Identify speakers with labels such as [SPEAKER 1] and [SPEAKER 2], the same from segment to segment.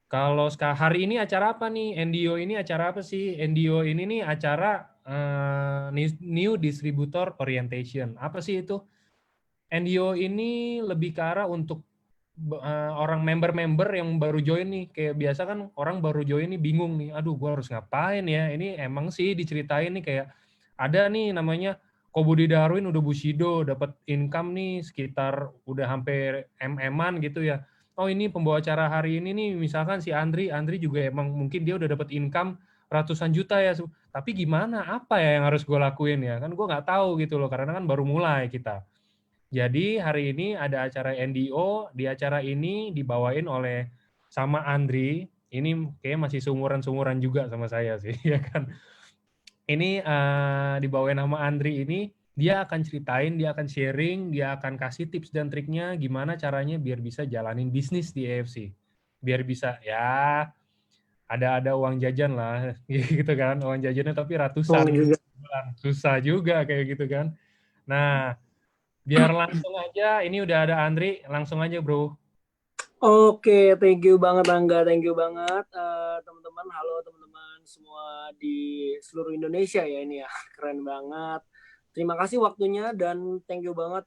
[SPEAKER 1] Kalau hari ini acara apa nih? NDO ini acara apa sih? NDO ini nih acara New Distributor Orientation. Apa sih itu? NDO ini lebih ke arah untuk orang member-member yang baru join nih. Kayak biasa kan orang baru join nih bingung nih. Aduh, gua harus ngapain ya? Ini emang sih diceritain nih kayak ada nih namanya Kobudi Darwin udah Bushido, dapat income nih sekitar udah hampir MM-an gitu ya. Oh ini pembawa acara hari ini nih, misalkan si Andri juga emang mungkin dia udah dapat income ratusan juta ya. Tapi gimana? Apa ya yang harus gue lakuin ya? Kan gue nggak tahu gitu loh, karena kan baru mulai kita. Jadi hari ini ada acara NDO, di acara ini dibawain oleh sama Andri, ini kayak masih seumuran-seumuran juga sama saya sih, ya kan. Ini dibawain sama Andri ini, dia akan ceritain, dia akan sharing, dia akan kasih tips dan triknya gimana caranya biar bisa jalanin bisnis di AFC. Biar bisa ya ada uang jajan lah, gitu kan. Uang jajannya tapi ratusan,
[SPEAKER 2] juga.
[SPEAKER 1] susah juga kayak gitu kan. Nah, biar langsung aja, ini udah ada Andri, langsung aja bro.
[SPEAKER 2] Oke, thank you banget Angga, thank you banget teman-teman. Halo teman-teman semua di seluruh Indonesia ya ini ya, keren banget. Terima kasih waktunya dan thank you banget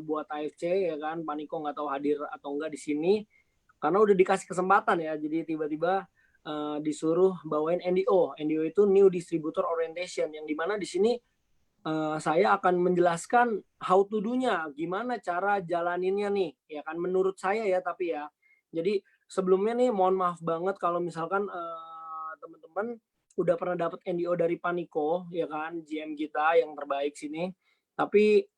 [SPEAKER 2] buat AFC ya kan. Paniko nggak tahu hadir atau enggak di sini karena udah dikasih kesempatan ya. Jadi tiba-tiba disuruh bawain NDO. NDO itu New Distributor Orientation yang dimana di sini saya akan menjelaskan how to do-nya, gimana cara jalaninnya nih, ya kan menurut saya ya tapi ya. Jadi sebelumnya nih mohon maaf banget kalau misalkan teman-teman udah pernah dapat NDO dari Paniko, ya kan, GM kita yang terbaik sini. Tapi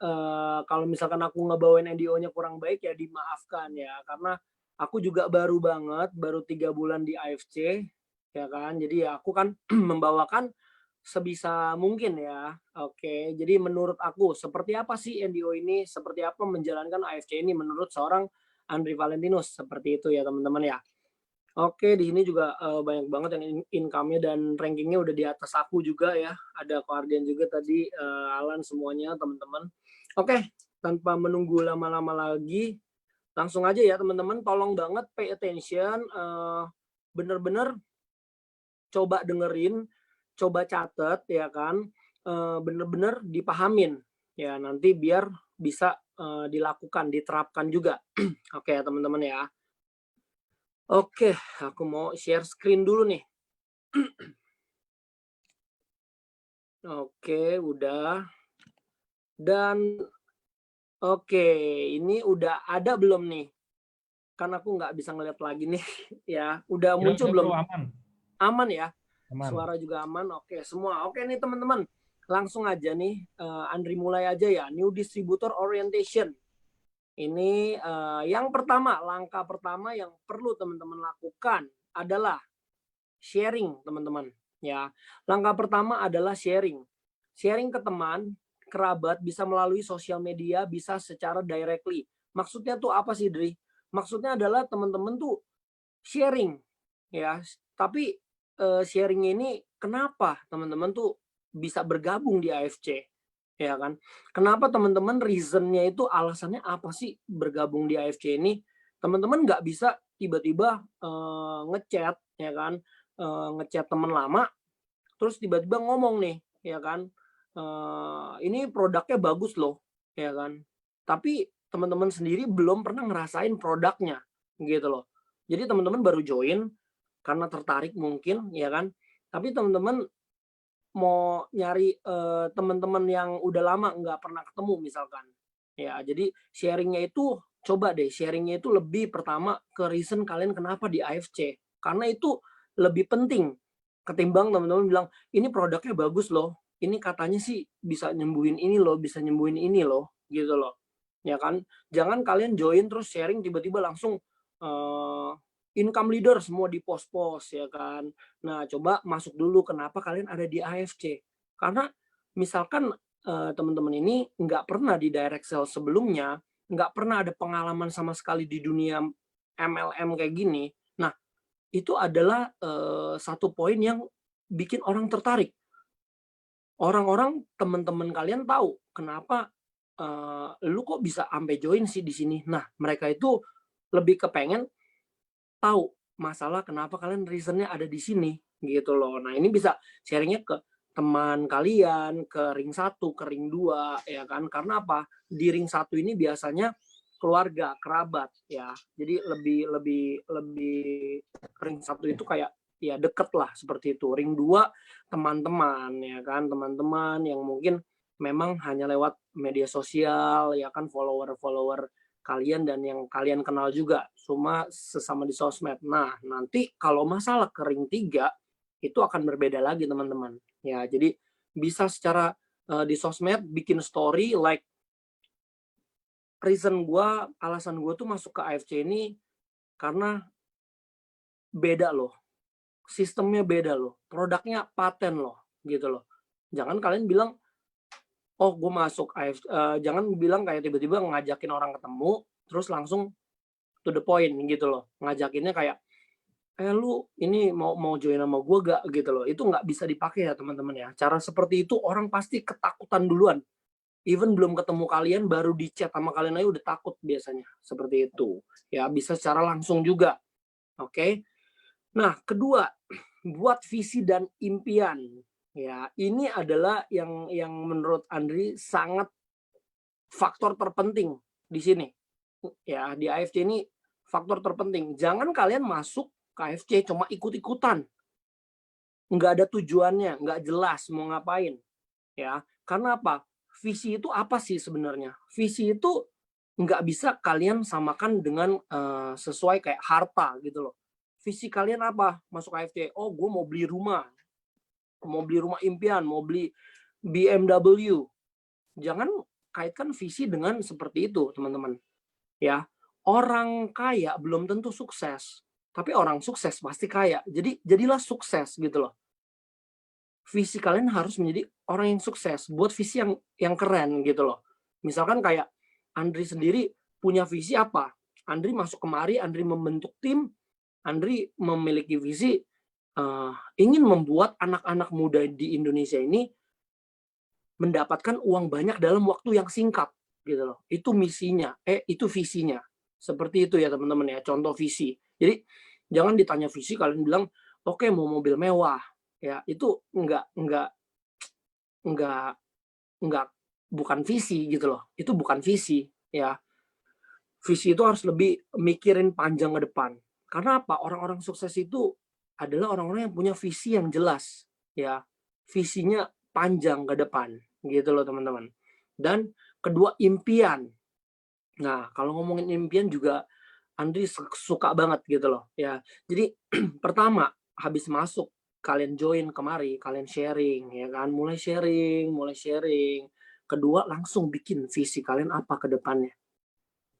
[SPEAKER 2] kalau misalkan aku ngebawain NDO-nya kurang baik ya dimaafkan ya, karena aku juga baru banget, baru 3 bulan di AFC, ya kan. Jadi ya aku kan membawakan sebisa mungkin ya. Oke, jadi menurut aku seperti apa sih NDO ini? Seperti apa menjalankan AFC ini menurut seorang Andri Valentinus? Seperti itu ya teman-teman ya. Oke, di sini juga banyak banget yang income-nya dan rankingnya udah di atas aku juga ya. Ada Guardian juga tadi, Alan semuanya teman-teman. Oke, tanpa menunggu lama-lama lagi, langsung aja ya teman-teman. Tolong banget pay attention, bener-bener coba dengerin, coba catat ya kan, bener-bener dipahamin ya nanti biar bisa dilakukan, diterapkan juga. Oke ya teman-teman ya. Oke, aku mau share screen dulu nih. Oke, udah. Dan oke, ini udah ada belum nih? Kan aku nggak bisa ngeliat lagi nih ya. Udah muncul
[SPEAKER 1] Udah
[SPEAKER 2] belum?
[SPEAKER 1] bro, aman.
[SPEAKER 2] Aman ya?
[SPEAKER 1] Aman.
[SPEAKER 2] Suara juga aman. Oke, semua. Oke nih teman-teman. Langsung aja nih, Andri mulai aja ya. New Distributor Orientation. Ini yang pertama, langkah pertama yang perlu teman-teman lakukan adalah sharing, teman-teman. Ya, langkah pertama adalah sharing. Sharing ke teman, kerabat, bisa melalui sosial media, bisa secara directly. Maksudnya tuh apa sih, Dri? Maksudnya adalah teman-teman tuh sharing, ya. Tapi sharingnya ini kenapa teman-teman tuh bisa bergabung di AFC, ya kan? Kenapa teman-teman reasonnya itu alasannya apa sih bergabung di AFC ini? Teman-teman nggak bisa tiba-tiba ngechat, ya kan? Ngechat teman lama, terus tiba-tiba ngomong nih, ya kan? Ini produknya bagus loh, ya kan? Tapi teman-teman sendiri belum pernah ngerasain produknya, gitu loh. Jadi teman-teman baru join karena tertarik mungkin, ya kan? Tapi teman-teman mau nyari teman-teman yang udah lama nggak pernah ketemu misalkan. Ya, jadi sharingnya itu coba deh sharingnya itu lebih pertama ke reason kalian kenapa di AFC. Karena itu lebih penting ketimbang teman-teman bilang ini produknya bagus loh. Ini katanya sih bisa nyembuhin ini loh, bisa nyembuhin ini loh, gitu loh. Ya kan? Jangan kalian join terus sharing tiba-tiba langsung income leader semua di pos-pos ya kan. Nah, coba masuk dulu kenapa kalian ada di AFC. Karena misalkan teman-teman ini nggak pernah di direct sales sebelumnya, nggak pernah ada pengalaman sama sekali di dunia MLM kayak gini. Nah, itu adalah satu poin yang bikin orang tertarik. Orang-orang teman-teman kalian tahu kenapa lu kok bisa sampai join sih di sini. Nah, mereka itu lebih kepengen tahu masalah kenapa kalian reasonnya ada di sini gitu loh. Nah ini bisa sharingnya ke teman kalian, ke ring 1, ke ring 2 ya kan. Karena apa? Di ring 1 ini biasanya keluarga, kerabat ya. Jadi lebih ring 1 itu kayak ya deket lah seperti itu. Ring 2 teman-teman ya kan, teman-teman yang mungkin memang hanya lewat media sosial ya kan, follower-follower kalian dan yang kalian kenal juga, cuma sesama di sosmed. Nah, nanti kalau masalah ke ring 3 itu akan berbeda lagi teman-teman. Ya, jadi bisa secara di sosmed bikin story like reason gue, alasan gue tuh masuk ke AFC ini karena beda loh, sistemnya beda loh, produknya paten loh, gitu loh. Jangan kalian bilang, oh gue masuk AFC, jangan bilang kayak tiba-tiba ngajakin orang ketemu, terus langsung to the point gitu loh. Ngajakinnya kayak, lu ini mau join sama gue gak gitu loh. Itu nggak bisa dipakai ya teman-teman ya. Cara seperti itu orang pasti ketakutan duluan. Even belum ketemu kalian, baru di chat sama kalian aja udah takut biasanya. Seperti itu. Ya bisa secara langsung juga. Oke. Nah, kedua, buat visi dan impian. Ya, ini adalah yang menurut Andri sangat faktor terpenting di sini. Ya, di AFC ini faktor terpenting. Jangan kalian masuk ke AFC cuma ikut-ikutan. Nggak ada tujuannya, nggak jelas mau ngapain. Ya, karena apa? Visi itu apa sih sebenarnya? Visi itu nggak bisa kalian samakan dengan sesuai kayak harta gitu loh. Visi kalian apa? Masuk AFC, oh gue mau beli rumah impian, mau beli BMW. Jangan kaitkan visi dengan seperti itu, teman-teman. Ya, orang kaya belum tentu sukses, tapi orang sukses pasti kaya. Jadi jadilah sukses gitu loh. Visi kalian harus menjadi orang yang sukses, buat visi yang keren gitu loh. Misalkan kayak Andri sendiri punya visi apa? Andri masuk kemari, Andri membentuk tim, Andri memiliki visi ingin membuat anak-anak muda di Indonesia ini mendapatkan uang banyak dalam waktu yang singkat gitu loh. Itu misinya, itu visinya. Seperti itu ya teman-teman ya, contoh visi. Jadi jangan ditanya visi kalian bilang oke, mau mobil mewah. Ya, itu enggak bukan visi gitu loh. Itu bukan visi ya. Visi itu harus lebih mikirin panjang ke depan. Karena apa? Orang-orang sukses itu adalah orang-orang yang punya visi yang jelas ya. Visinya panjang ke depan gitu loh teman-teman. Dan kedua, impian. Nah, kalau ngomongin impian juga Andri suka banget gitu loh ya. Jadi pertama, habis masuk kalian join kemari, kalian sharing ya kan, mulai sharing. Kedua, langsung bikin visi kalian apa ke depannya.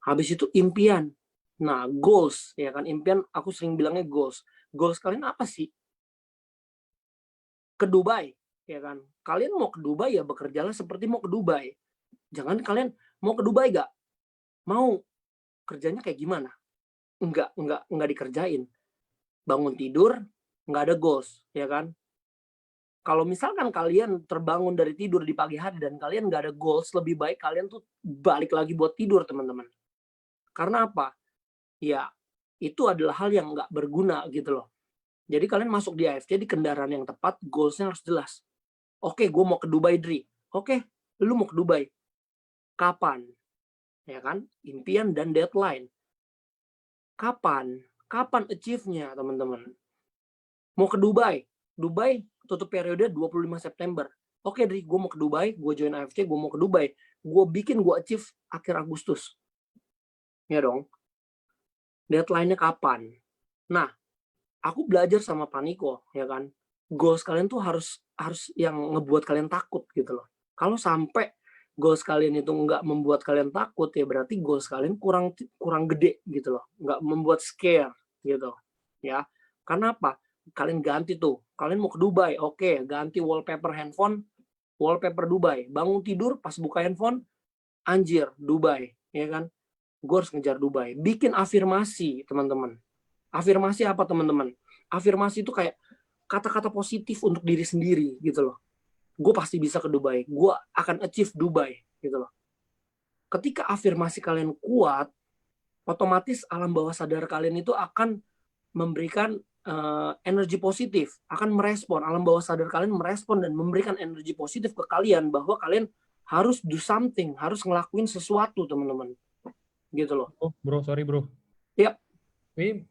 [SPEAKER 2] Habis itu impian. Nah, goals ya kan, impian aku sering bilangnya goals. Goals kalian apa sih? Ke Dubai ya kan. Kalian mau ke Dubai ya bekerjalah seperti mau ke Dubai. Jangan kalian mau ke Dubai gak? Mau kerjanya kayak gimana? Enggak dikerjain. Bangun tidur nggak ada goals ya kan. Kalau misalkan kalian terbangun dari tidur di pagi hari dan kalian nggak ada goals, lebih baik kalian tuh balik lagi buat tidur teman-teman. Karena apa? Ya itu adalah hal yang nggak berguna gitu loh. Jadi kalian masuk di AFC di kendaraan yang tepat, goalsnya harus jelas. Oke, gue mau ke Dubai, Dri. Oke, lu mau ke Dubai. Kapan? Ya kan? Impian dan deadline. Kapan? Kapan achieve-nya, teman-teman? Mau ke Dubai. Dubai tutup periode 25 September. Oke, Dri, gue mau ke Dubai, gue join AFC, gue mau ke Dubai. Gue achieve akhir Agustus. Ya dong. Deadline-nya kapan? Nah, aku belajar sama Paniko, ya kan. Goals kalian tuh harus yang ngebuat kalian takut gitu loh. Kalau sampai goals kalian itu nggak membuat kalian takut, ya berarti goals kalian kurang gede gitu loh. Nggak membuat scare gitu. Ya. Karena apa? Kalian ganti tuh. Kalian mau ke Dubai, oke, ganti wallpaper handphone, wallpaper Dubai. Bangun tidur pas buka handphone, anjir, Dubai, ya kan? Gue harus ngejar Dubai. Bikin afirmasi, teman-teman. Afirmasi apa, teman-teman? Afirmasi itu kayak kata-kata positif untuk diri sendiri, gitu loh. Gue pasti bisa ke Dubai. Gue akan achieve Dubai, gitu loh. Ketika afirmasi kalian kuat, otomatis alam bawah sadar kalian itu akan memberikan energi positif, akan merespon, alam bawah sadar kalian merespon dan memberikan energi positif ke kalian bahwa kalian harus do something, harus ngelakuin sesuatu, teman-teman. Gitu loh.
[SPEAKER 1] Oh, bro, sorry bro.
[SPEAKER 2] Yap.
[SPEAKER 1] Ini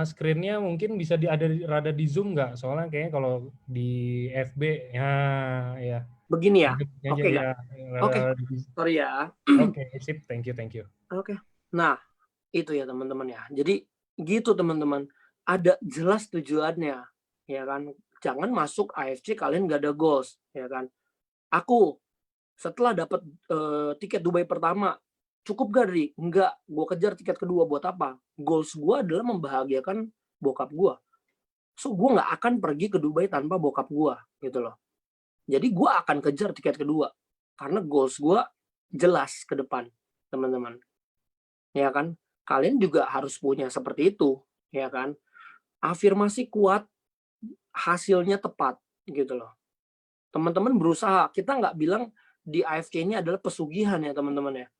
[SPEAKER 1] screen-nya mungkin bisa ada rada di zoom nggak? Soalnya kayaknya kalau di FB ya.
[SPEAKER 2] Begini ya.
[SPEAKER 1] Aja
[SPEAKER 2] Oke nggak?
[SPEAKER 1] ya.
[SPEAKER 2] Oke. Sorry ya.
[SPEAKER 1] Oke, sip. Thank you.
[SPEAKER 2] Oke. Nah, itu ya teman-teman ya. Jadi gitu teman-teman. Ada jelas tujuannya, ya kan? Jangan masuk AFC kalian nggak ada goals, ya kan? Aku setelah dapat tiket Dubai pertama, cukup gak, Dri? Enggak, gue kejar tiket kedua buat apa? Goals gue adalah membahagiakan bokap gue. So, gue nggak akan pergi ke Dubai tanpa bokap gue, gitu loh. Jadi gue akan kejar tiket kedua. Karena goals gue jelas ke depan, teman-teman. Ya kan? Kalian juga harus punya seperti itu, ya kan? Afirmasi kuat, hasilnya tepat, gitu loh. Teman-teman berusaha. Kita nggak bilang di AFC ini adalah pesugihan ya, teman-teman ya.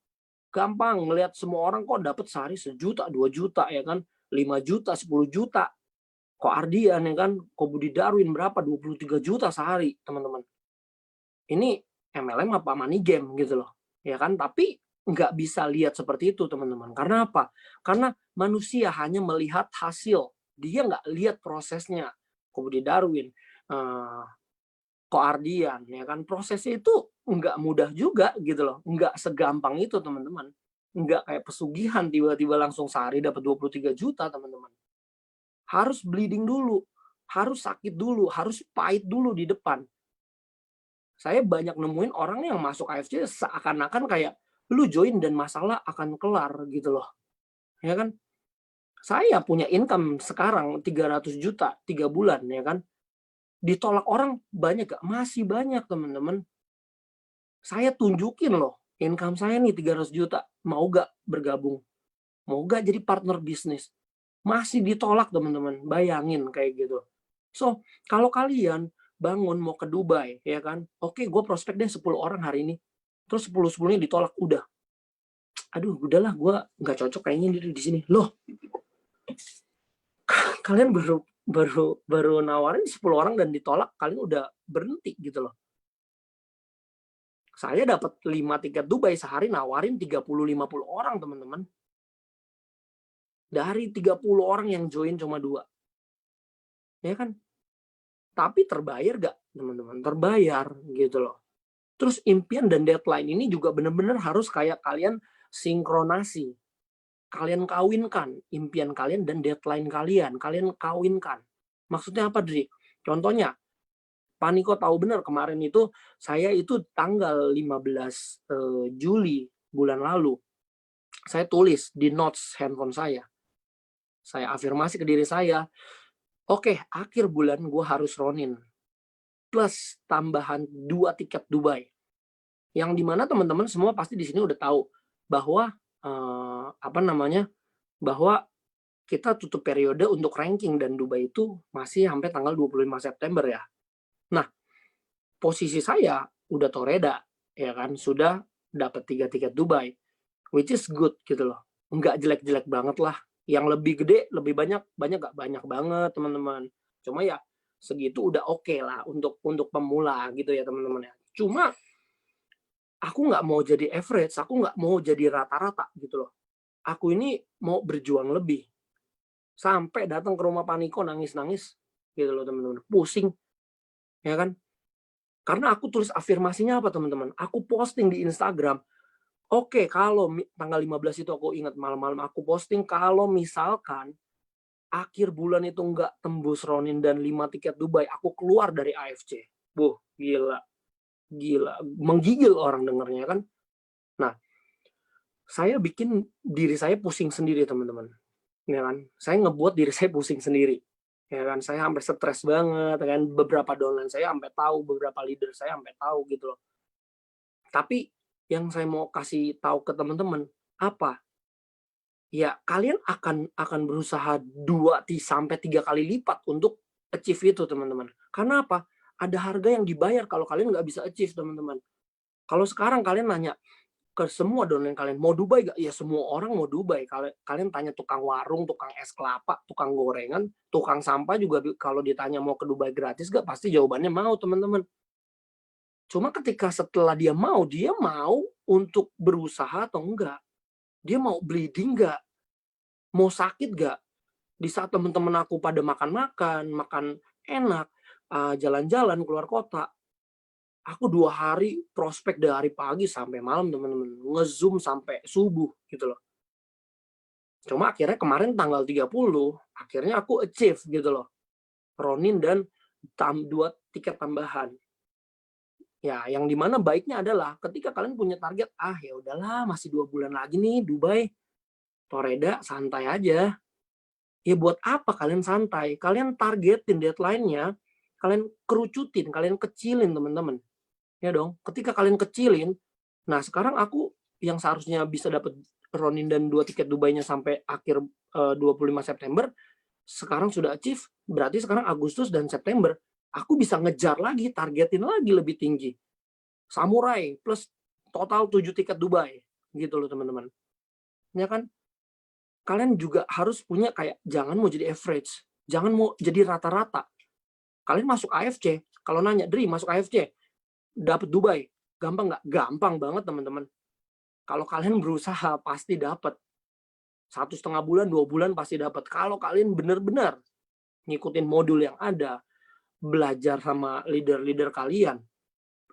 [SPEAKER 2] Gampang ngelihat semua orang kok dapat sehari 1 juta, 2 juta ya kan, 5 juta, 10 juta. Kok Ardian ya kan, kok Budi Darwin berapa, 23 juta sehari, teman-teman. Ini MLM apa money game gitu loh. Ya kan, tapi nggak bisa lihat seperti itu, teman-teman. Karena apa? Karena manusia hanya melihat hasil. Dia nggak lihat prosesnya. Kok Budi Darwin, kok Ardian, ya kan, prosesnya itu nggak mudah juga gitu loh, nggak segampang itu, teman-teman. Nggak kayak pesugihan tiba-tiba langsung sehari dapat 23 juta, teman-teman. Harus bleeding dulu, harus sakit dulu, harus pahit dulu di depan. Saya banyak nemuin orang yang masuk AFC seakan-akan kayak lu join dan masalah akan kelar gitu loh, ya kan. Saya punya income sekarang 300 juta 3 bulan, ya kan. Ditolak orang banyak gak? Masih banyak, teman-teman. Saya tunjukin loh, income saya nih 300 juta. Mau gak bergabung? Mau gak jadi partner bisnis? Masih ditolak, teman-teman. Bayangin kayak gitu. So, kalau kalian bangun mau ke Dubai, ya kan? Oke, gue prospek deh 10 orang hari ini. Terus 10-10-nya ditolak, udah. Aduh, udahlah, gue gak cocok kayaknya di sini. Loh, kalian baru nawarin 10 orang dan ditolak, kalian udah berhenti gitu loh. Saya dapat 5 tiket Dubai sehari nawarin 30-50 orang, teman-teman. Dari 30 orang yang join cuma 2. Ya kan? Tapi terbayar gak, teman-teman? Terbayar gitu loh. Terus impian dan deadline ini juga benar-benar harus kayak kalian sinkronasi. Kalian kawinkan impian kalian dan deadline kalian. Kalian kawinkan. Maksudnya apa, Dri? Contohnya, Paniko tahu benar kemarin itu saya itu tanggal 15 Juli bulan lalu saya tulis di notes handphone saya. Saya afirmasi ke diri saya, oke, akhir bulan gue harus ronin plus tambahan 2 tiket Dubai. Yang dimana teman-teman semua pasti di sini udah tahu bahwa bahwa kita tutup periode untuk ranking dan Dubai itu masih sampai tanggal 25 September ya. Nah, posisi saya udah toreda, ya kan, sudah dapat 3 tiket Dubai, which is good gitu loh, nggak jelek-jelek banget lah. Yang lebih gede, lebih banyak gak banyak banget, teman-teman. Cuma ya segitu udah oke lah untuk pemula gitu ya, teman-teman ya. Cuma aku nggak mau jadi average, aku nggak mau jadi rata-rata gitu loh. Aku ini mau berjuang lebih. Sampai datang ke rumah Paniko nangis-nangis gitu loh, teman-teman. Pusing, ya kan? Karena aku tulis afirmasinya apa, teman-teman? Aku posting di Instagram. Oke, kalau tanggal 15 itu aku ingat malam-malam aku posting, kalau misalkan akhir bulan itu nggak tembus Ronin dan 5 tiket Dubai, aku keluar dari AFC. Gila. Gila. Menggigil orang dengernya kan. Nah, saya bikin diri saya pusing sendiri, teman-teman. Ya kan? Saya ngebuat diri saya pusing sendiri. Ya kan, saya sampai stres banget kan, beberapa downline saya sampai tahu, beberapa leader saya sampai tahu gitu loh. Tapi yang saya mau kasih tahu ke teman-teman apa? Ya, kalian akan berusaha 2-3 kali lipat untuk achieve itu, teman-teman. Karena apa? Ada harga yang dibayar kalau kalian nggak bisa achieve, teman-teman. Kalau sekarang kalian nanya, ke semua downline kalian. Mau Dubai gak? Ya semua orang mau Dubai. Kalian tanya tukang warung, tukang es kelapa, tukang gorengan, tukang sampah juga kalau ditanya mau ke Dubai gratis gak? Pasti jawabannya mau, teman-teman. Cuma ketika setelah dia mau untuk berusaha atau enggak. Dia mau bleeding enggak? Mau sakit enggak? Di saat teman-teman aku pada makan enak, jalan-jalan keluar kota, aku 2 hari prospek dari pagi sampai malam, teman-teman. Nge-Zoom sampai subuh gitu loh. Cuma akhirnya kemarin tanggal 30, akhirnya aku achieve gitu loh. Ronin dan 2 tiket tambahan. Ya, yang dimana baiknya adalah ketika kalian punya target, ya udahlah masih 2 bulan lagi nih Dubai, Toreda santai aja. Ya buat apa kalian santai? Kalian targetin deadline-nya, kalian kerucutin, kalian kecilin teman-teman. Ya dong, ketika kalian kecilin, nah sekarang aku yang seharusnya bisa dapat Ronin dan 2 tiket Dubai-nya sampai akhir 25 September, sekarang sudah achieve, berarti sekarang Agustus dan September, aku bisa ngejar lagi, targetin lagi lebih tinggi. Samurai plus total 7 tiket Dubai, gitu loh teman-teman. Ya kan? Kalian juga harus punya kayak, jangan mau jadi average, jangan mau jadi rata-rata. Kalian masuk AFC, kalau nanya, Dri masuk AFC, dapat Dubai, gampang nggak? Gampang banget teman-teman. Kalau kalian berusaha pasti dapat. 1,5 bulan, 2 bulan pasti dapat. Kalau kalian benar-benar ngikutin modul yang ada, belajar sama leader-leader kalian,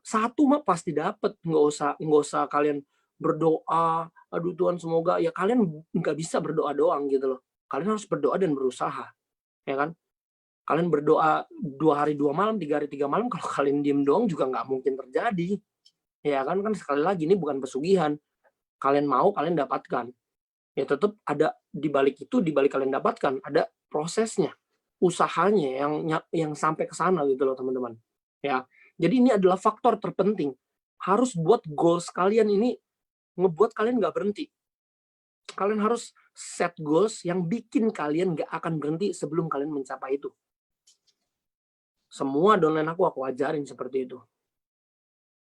[SPEAKER 2] satu mah pasti dapat. Nggak usah kalian berdoa, aduh Tuhan semoga, ya kalian nggak bisa berdoa doang gitu loh. Kalian harus berdoa dan berusaha, ya kan? Kalian berdoa 2 hari 2 malam, 3 hari 3 malam, kalau kalian diem doang juga nggak mungkin terjadi. Ya kan, sekali lagi ini bukan pesugihan. Kalian mau, kalian dapatkan. Ya tetap ada di balik itu, di balik kalian dapatkan, ada prosesnya, usahanya yang sampai ke sana gitu loh teman-teman. Ya. Jadi ini adalah faktor terpenting. Harus buat goals kalian ini ngebuat kalian nggak berhenti. Kalian harus set goals yang bikin kalian nggak akan berhenti sebelum kalian mencapai itu. Semua downline aku ajarin seperti itu.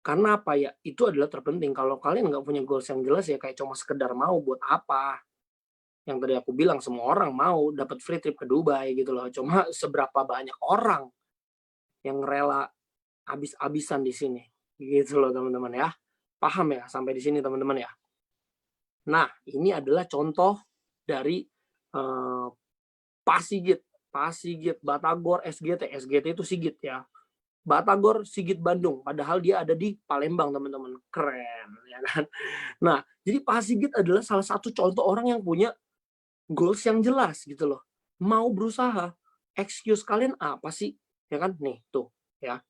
[SPEAKER 2] Karena apa ya? Itu adalah terpenting. Kalau kalian nggak punya goals yang jelas ya kayak cuma sekedar mau buat apa? Yang tadi aku bilang semua orang mau dapat free trip ke Dubai gitu loh. Cuma seberapa banyak orang yang rela habis-habisan di sini. Gitu loh teman-teman ya. Paham ya sampai di sini teman-teman ya. Nah, ini adalah contoh dari Pasigit, Batagor, SGT itu Sigit ya. Batagor, Sigit Bandung, padahal dia ada di Palembang teman-teman. Keren ya kan. Nah, jadi Pasigit adalah salah satu contoh orang yang punya goals yang jelas gitu loh. Mau berusaha. Excuse kalian apa sih? Ya kan? Nih, tuh ya.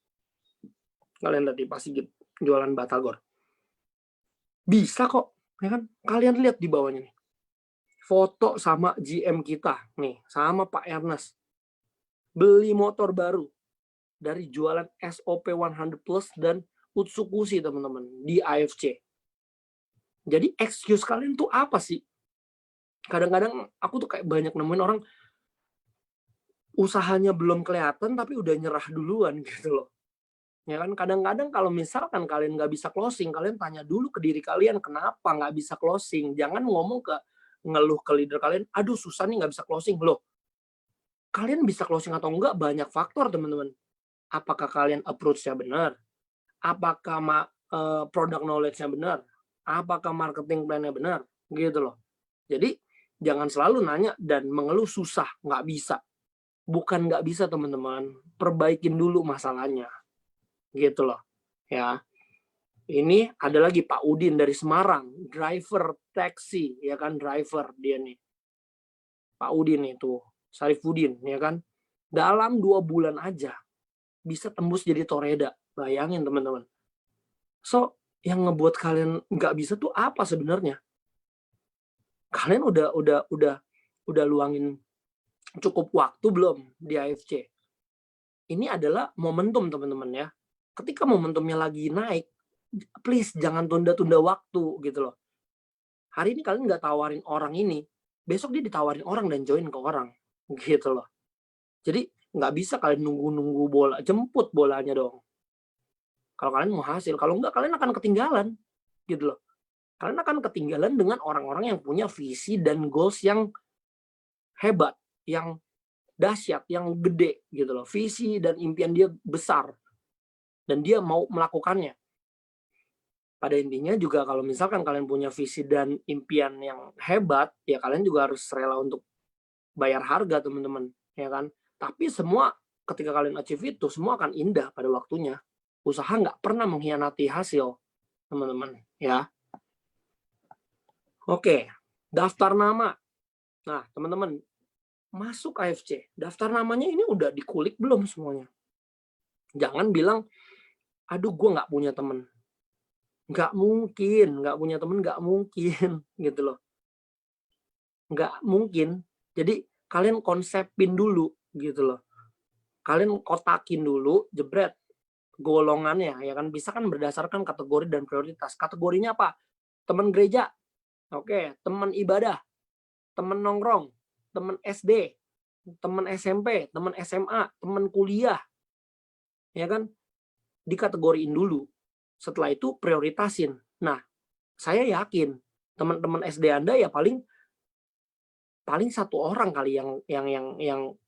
[SPEAKER 2] Kalian lihat di Pasigit jualan Batagor. Bisa kok, ya kan? Kalian lihat di bawahnya nih. Foto sama GM kita nih, sama Pak Ernest. Beli motor baru dari jualan SOP 100 Plus dan Utsukushi teman-teman di AFC. Jadi excuse kalian tuh apa sih? Kadang-kadang aku tuh kayak banyak nemuin orang usahanya belum kelihatan tapi udah nyerah duluan gitu loh. Ya kan kadang-kadang kalau misalkan kalian nggak bisa closing, kalian tanya dulu ke diri kalian kenapa nggak bisa closing. Jangan ngeluh ke leader kalian, aduh susah nih nggak bisa closing. Loh, kalian bisa closing atau enggak banyak faktor teman-teman. Apakah kalian approach-nya benar? Apakah product knowledge-nya benar? Apakah marketing plan-nya benar? Gitu loh. Jadi jangan selalu nanya dan mengeluh susah, nggak bisa. Bukan nggak bisa teman-teman, perbaikin dulu masalahnya. Gitu loh. Ya. Ini ada lagi Pak Udin dari Semarang, driver taksi, ya kan, driver dia nih. Pak Udin itu, Sarifudin, ya kan. Dalam 2 bulan aja bisa tembus jadi Toreda. Bayangin teman-teman. So, yang ngebuat kalian nggak bisa tuh apa sebenarnya? Kalian udah luangin cukup waktu belum di AFC? Ini adalah momentum teman-teman ya. Ketika momentumnya lagi naik, please jangan tunda-tunda waktu gitu loh. Hari ini kalian nggak tawarin orang ini, besok dia ditawarin orang dan join ke orang gitu loh. Jadi nggak bisa kalian nunggu bola, jemput bolanya dong. Kalau kalian mau hasil, kalau nggak kalian akan ketinggalan gitu loh. kalian akan ketinggalan dengan orang-orang yang punya visi dan goals yang hebat, yang dahsyat, yang gede gitu loh. Visi dan impian dia besar dan dia mau melakukannya. Pada intinya juga kalau misalkan kalian punya visi dan impian yang hebat, ya kalian juga harus rela untuk bayar harga, teman-teman, ya kan? Tapi semua ketika kalian achieve itu, semua akan indah pada waktunya. Usaha nggak pernah mengkhianati hasil, teman-teman, ya. Oke, daftar nama. Nah, teman-teman, masuk AFC, daftar namanya ini udah dikulik belum semuanya? Jangan bilang, aduh gue nggak punya temen. Nggak mungkin, nggak punya temen nggak mungkin, gitu loh. Nggak mungkin. Jadi kalian konsepin dulu, gitu loh. Kalian kotakin dulu, jebret, golongannya, ya kan? Bisa kan berdasarkan kategori dan prioritas. Kategorinya apa? Teman gereja, oke, teman ibadah, teman nongkrong, teman SD, teman SMP, teman SMA, teman kuliah, ya kan? Dikategoriin dulu. Setelah itu prioritasin. Nah, saya yakin teman-teman SD Anda ya paling satu orang kali yang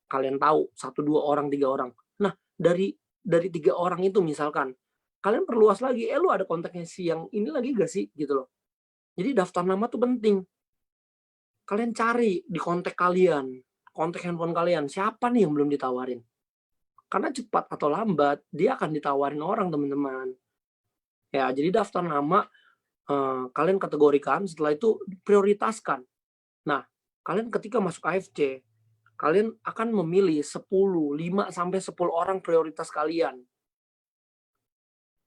[SPEAKER 2] kalian tahu, 1, 2 orang, 3 orang. Nah, dari 3 orang itu misalkan, kalian perluas lagi, lu ada kontaknya si yang ini lagi gak sih? Gitu loh. Jadi daftar nama tuh penting. Kalian cari di kontak kalian, kontak handphone kalian, siapa nih yang belum ditawarin? Karena cepat atau lambat, dia akan ditawarin orang, teman-teman. Ya, jadi daftar nama, kalian kategorikan, setelah itu prioritaskan. Nah, kalian ketika masuk AFC, kalian akan memilih 5 sampai 10 orang prioritas kalian.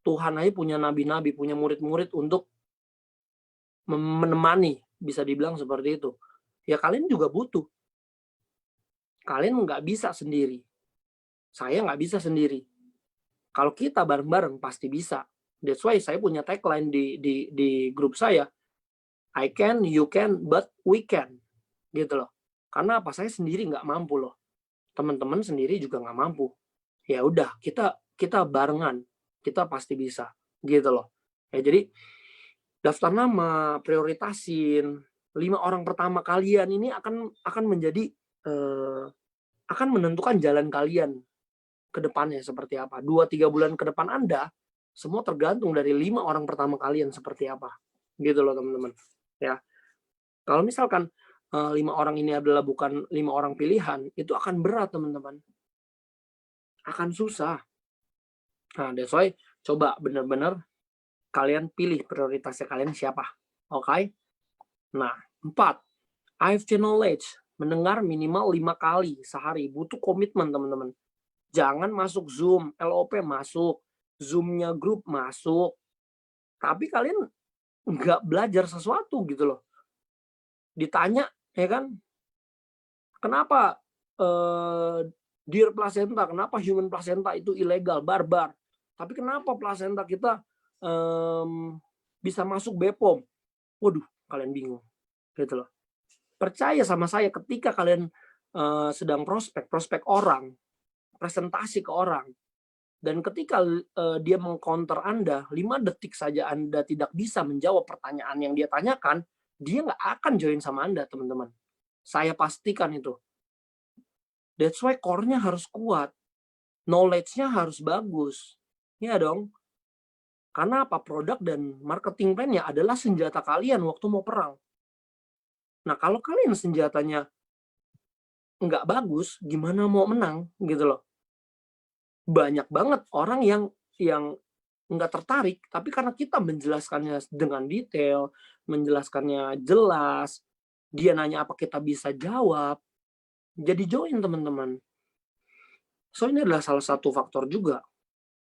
[SPEAKER 2] Tuhan aja punya nabi-nabi, punya murid-murid untuk menemani, bisa dibilang seperti itu. Ya kalian juga butuh. Kalian nggak bisa sendiri. Saya nggak bisa sendiri. Kalau kita bareng-bareng pasti bisa. That's why saya punya tagline di grup saya. I can, you can, but we can. Gitu loh. Karena apa? Saya sendiri nggak mampu loh. Teman-teman sendiri juga nggak mampu. Ya udah, kita barengan. Kita pasti bisa. Gitu loh. Ya jadi daftar nama, prioritasin 5 orang pertama kalian ini akan menjadi akan menentukan jalan kalian ke depannya seperti apa. 2-3 bulan ke depan Anda semua tergantung dari 5 orang pertama kalian seperti apa. Gitu loh, teman-teman. Ya. Kalau misalkan 5 orang ini adalah bukan 5 orang pilihan, itu akan berat, teman-teman. Akan susah. Nah, that's why coba benar-benar kalian pilih prioritasnya kalian siapa. Oke? Nah, 4. AFC knowledge. Mendengar minimal 5 kali sehari. Butuh komitmen, teman-teman. Jangan masuk Zoom. LOP masuk. Zoom-nya grup masuk. Tapi kalian nggak belajar sesuatu gitu loh. Ditanya, ya kan? Kenapa deer placenta, kenapa human placenta itu ilegal, barbar. Tapi kenapa placenta kita bisa masuk BPOM? Waduh, kalian bingung. Gitu loh. Percaya sama saya, ketika kalian sedang prospek orang, presentasi ke orang, dan ketika dia meng-counter Anda, 5 detik saja Anda tidak bisa menjawab pertanyaan yang dia tanyakan, dia nggak akan join sama Anda, teman-teman. Saya pastikan itu. That's why core-nya harus kuat. Knowledge-nya harus bagus. Ya dong. Karena apa? Produk dan marketing plan-nya adalah senjata kalian waktu mau perang. Nah, kalau kalian senjatanya nggak bagus, gimana mau menang? Gitu loh. Banyak banget orang yang nggak tertarik, tapi karena kita menjelaskannya dengan detail, menjelaskannya jelas, dia nanya apa kita bisa jawab, jadi join, teman-teman. So, ini adalah salah satu faktor juga.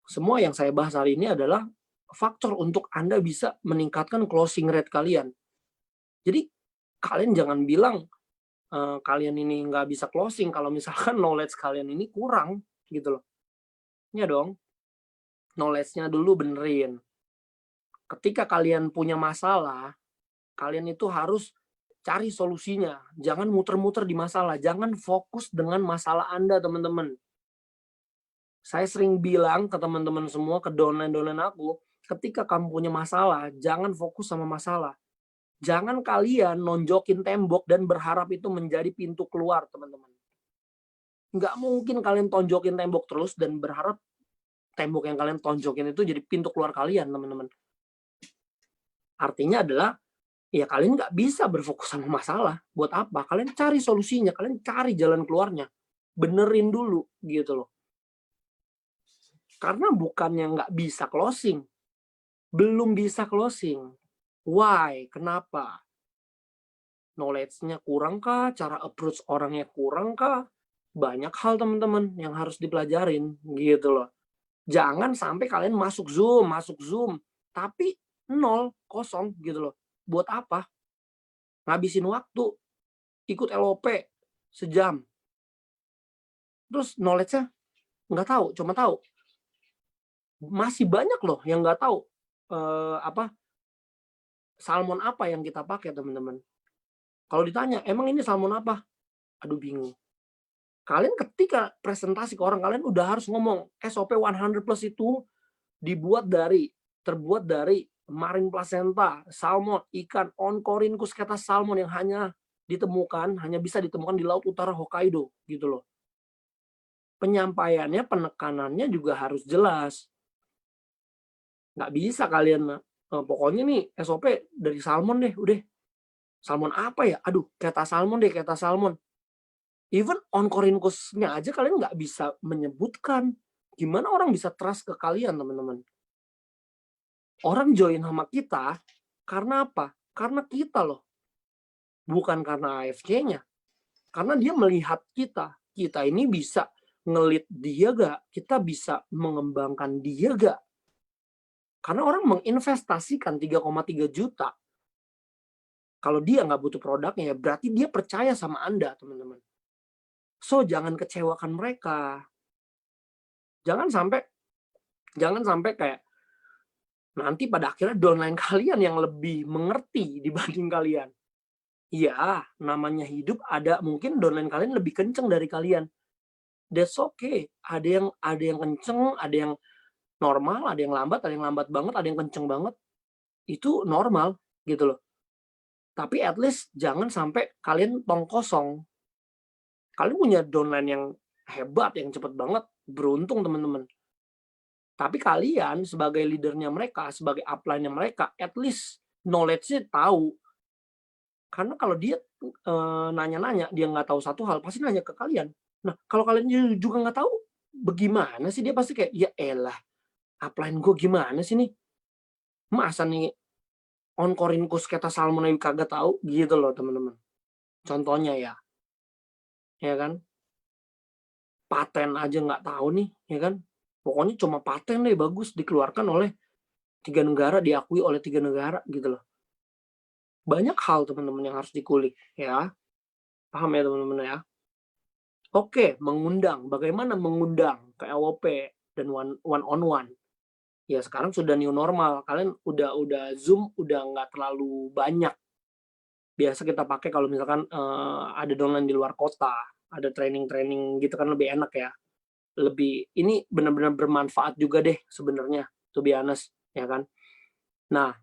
[SPEAKER 2] Semua yang saya bahas hari ini adalah faktor untuk Anda bisa meningkatkan closing rate kalian. Jadi, kalian jangan bilang kalian ini nggak bisa closing kalau misalkan knowledge kalian ini kurang, gitu loh. Ya dong. Knowledge-nya dulu benerin. Ketika kalian punya masalah, kalian itu harus cari solusinya. Jangan muter-muter di masalah. Jangan fokus dengan masalah Anda, teman-teman. Saya sering bilang ke teman-teman semua, ke downline-downline aku, ketika kamu punya masalah, jangan fokus sama masalah. Jangan kalian nonjokin tembok dan berharap itu menjadi pintu keluar, teman-teman. Nggak mungkin kalian tonjokin tembok terus dan berharap tembok yang kalian tonjokin itu jadi pintu keluar kalian, teman-teman. Artinya adalah, ya kalian nggak bisa berfokus sama masalah. Buat apa? Kalian cari solusinya, kalian cari jalan keluarnya. Benerin dulu, gitu loh. Karena bukannya nggak bisa closing. Belum bisa closing. Why? Kenapa? Knowledge-nya kurang kah? Cara approach orangnya kurang kah? Banyak hal, teman-teman, yang harus dipelajarin, gitu loh. Jangan sampai kalian masuk Zoom, tapi nol, kosong, gitu loh. Buat apa? Ngabisin waktu, ikut LOP sejam. Terus knowledge-nya nggak tahu, cuma tahu. Masih banyak loh yang nggak tahu salmon apa yang kita pakai, teman-teman. Kalau ditanya, emang ini salmon apa? Aduh, bingung. Kalian ketika presentasi ke orang, kalian udah harus ngomong SOP 100 plus itu terbuat dari marine placenta, salmon, ikan Oncorhynchus keta salmon yang hanya bisa ditemukan di laut utara Hokkaido, gitu loh. Penyampaiannya, penekanannya juga harus jelas. Nggak bisa kalian, pokoknya nih SOP dari salmon deh, udah. Salmon apa ya? Aduh, keta salmon deh, keta salmon. Even Oncorhynchus-nya aja kalian nggak bisa menyebutkan. Gimana orang bisa trust ke kalian, teman-teman? Orang join sama kita karena apa? Karena kita loh. Bukan karena AFC-nya. Karena dia melihat kita. Kita ini bisa ngelit dia gak? Kita bisa mengembangkan dia gak? Karena orang menginvestasikan 3,3 juta. Kalau dia nggak butuh produknya, ya berarti dia percaya sama Anda, teman-teman. So, jangan kecewakan mereka. Jangan sampai kayak nanti pada akhirnya downline kalian yang lebih mengerti dibanding kalian. Iya, namanya hidup, ada mungkin downline kalian lebih kenceng dari kalian. That's okay. Ada yang kenceng, ada yang normal, ada yang lambat banget, ada yang kenceng banget. Itu normal, gitu loh. Tapi at least jangan sampai kalian tong kosong. Kalian punya downline yang hebat, yang cepet banget, beruntung, teman-teman. Tapi kalian sebagai leadernya mereka, sebagai upline-nya mereka, at least knowledge-nya tahu. Karena kalau dia nanya-nanya, dia nggak tahu satu hal, pasti nanya ke kalian. Nah, kalau kalian juga nggak tahu, bagaimana sih? Dia pasti kayak, ya elah, upline gue gimana sih nih? Masa nih Oncorhynchus keta salmon yang kagak tahu? Gitu loh, teman-teman. Contohnya ya kan? Paten aja nggak tahu nih, ya kan? Pokoknya cuma paten deh bagus dikeluarkan oleh 3 negara, diakui oleh 3 negara, gitu loh. Banyak hal, teman-teman, yang harus dikulik, ya. Paham ya, teman-teman, ya? Oke, mengundang. Bagaimana mengundang ke LOP dan one on one? Ya sekarang sudah new normal. Kalian udah Zoom udah nggak terlalu banyak. Biasa kita pakai kalau misalkan ada downline di luar kota, ada training gitu kan lebih enak ya. Ini benar-benar bermanfaat juga deh sebenarnya, to be honest, ya kan. Nah,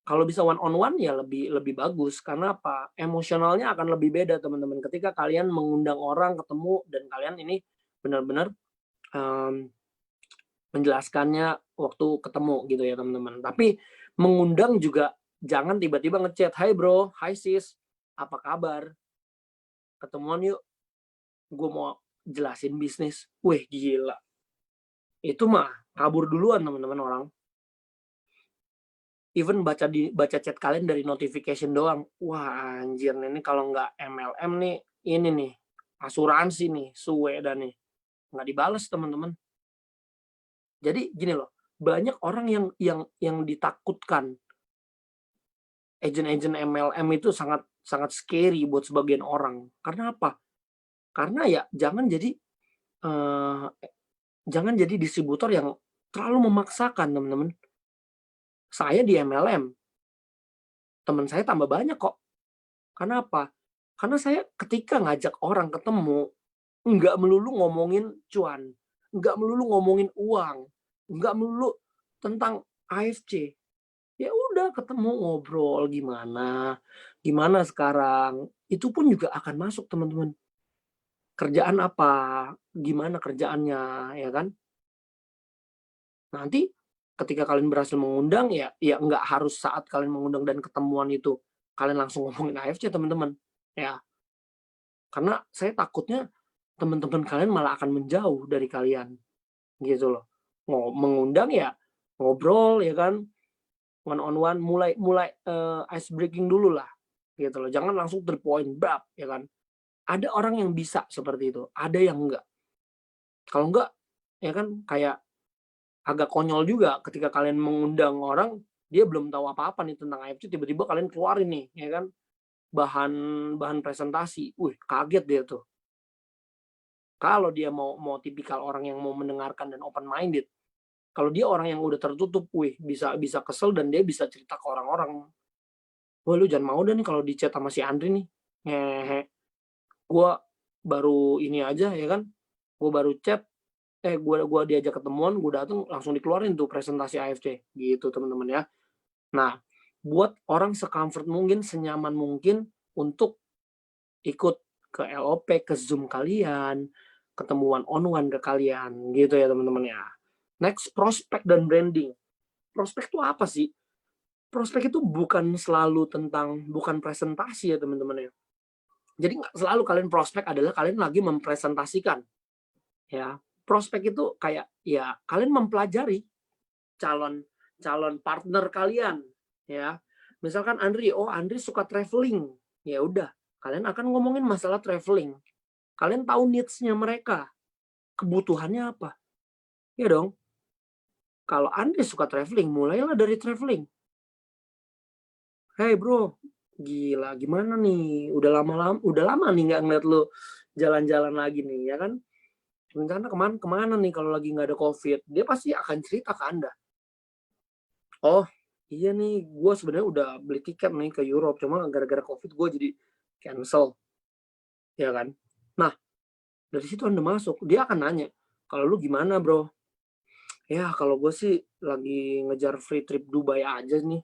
[SPEAKER 2] kalau bisa one on one ya lebih bagus. Karena apa? Emosionalnya akan lebih beda, teman-teman. Ketika kalian mengundang orang ketemu dan kalian ini benar-benar menjelaskannya waktu ketemu, gitu ya, teman-teman. Tapi mengundang juga jangan tiba-tiba ngechat, "Hai bro, hai sis, apa kabar? Ketemuan yuk, gue mau jelasin bisnis." Wih, gila. Itu mah kabur duluan, teman-teman, orang. Even baca chat kalian dari notification doang. Wah, anjir, ini kalau nggak MLM nih, ini nih, asuransi nih, suwe dan nih. Nggak dibales, teman-teman. Jadi gini loh, banyak orang yang ditakutkan. Agent MLM itu sangat scary buat sebagian orang. Karena apa? Karena ya jangan jadi distributor yang terlalu memaksakan, teman-teman. Saya di MLM, teman saya tambah banyak kok. Karena apa? Karena saya ketika ngajak orang ketemu, nggak melulu ngomongin cuan, nggak melulu ngomongin uang, nggak melulu tentang AFC. Ya udah, udah ketemu ngobrol gimana sekarang, itu pun juga akan masuk teman-teman. Kerjaan apa, gimana kerjaannya, ya kan. Nanti ketika kalian berhasil mengundang ya nggak harus saat kalian mengundang dan ketemuan itu kalian langsung ngomongin AFC teman-teman, ya. Karena saya takutnya teman-teman kalian malah akan menjauh dari kalian, gitu loh. Mengundang ya ngobrol ya kan, one on one, mulai mulai, ice breaking dulu lah, gitu loh. Jangan langsung to the point, brab, ya kan. Ada orang yang bisa seperti itu, ada yang enggak. Kalau enggak, ya kan kayak agak konyol juga ketika kalian mengundang orang, dia belum tahu apa-apa nih tentang AFC, tiba-tiba kalian keluarin nih, ya kan, bahan bahan presentasi. Wih, kaget dia tuh. Kalau dia mau mau tipikal orang yang mau mendengarkan dan open minded, kalau dia orang yang udah tertutup, wih, bisa bisa kesel dan dia bisa cerita ke orang-orang. Wah, lu jangan mau deh nih kalau di chat sama si Andri nih. Ngehe. Gua baru ini aja ya kan. Gua baru chat, gua diajak ketemuan, gua dateng langsung dikeluarin tuh presentasi AFC gitu teman-teman ya. Nah, buat orang se-comfort mungkin, senyaman mungkin untuk ikut ke LOP, ke Zoom kalian, ketemuan one ke kalian gitu ya teman-teman ya. Next, prospek dan branding. Prospek itu apa sih? Prospek itu bukan selalu tentang, bukan presentasi ya teman-teman ya. Jadi nggak selalu kalian prospek adalah kalian lagi mempresentasikan. Ya, prospek itu kayak ya kalian mempelajari calon calon partner kalian ya. Misalkan Andri, oh Andri suka traveling. Ya udah, kalian akan ngomongin masalah traveling. Kalian tahu needs-nya mereka, kebutuhannya apa. Ya dong. Kalau Andri suka traveling, mulailah dari traveling. Hey bro, gila gimana nih? Udah lama nih nggak ngeliat lu jalan-jalan lagi nih, ya kan? Rencana kemana nih kalau lagi nggak ada COVID? Dia pasti akan cerita ke Anda. Oh, iya nih, gue sebenarnya udah beli tiket nih ke Europe, cuma gara-gara COVID gue jadi cancel, ya kan? Nah, dari situ Anda masuk, dia akan nanya, kalau lu gimana bro? Ya, kalau gue sih lagi ngejar free trip Dubai aja nih.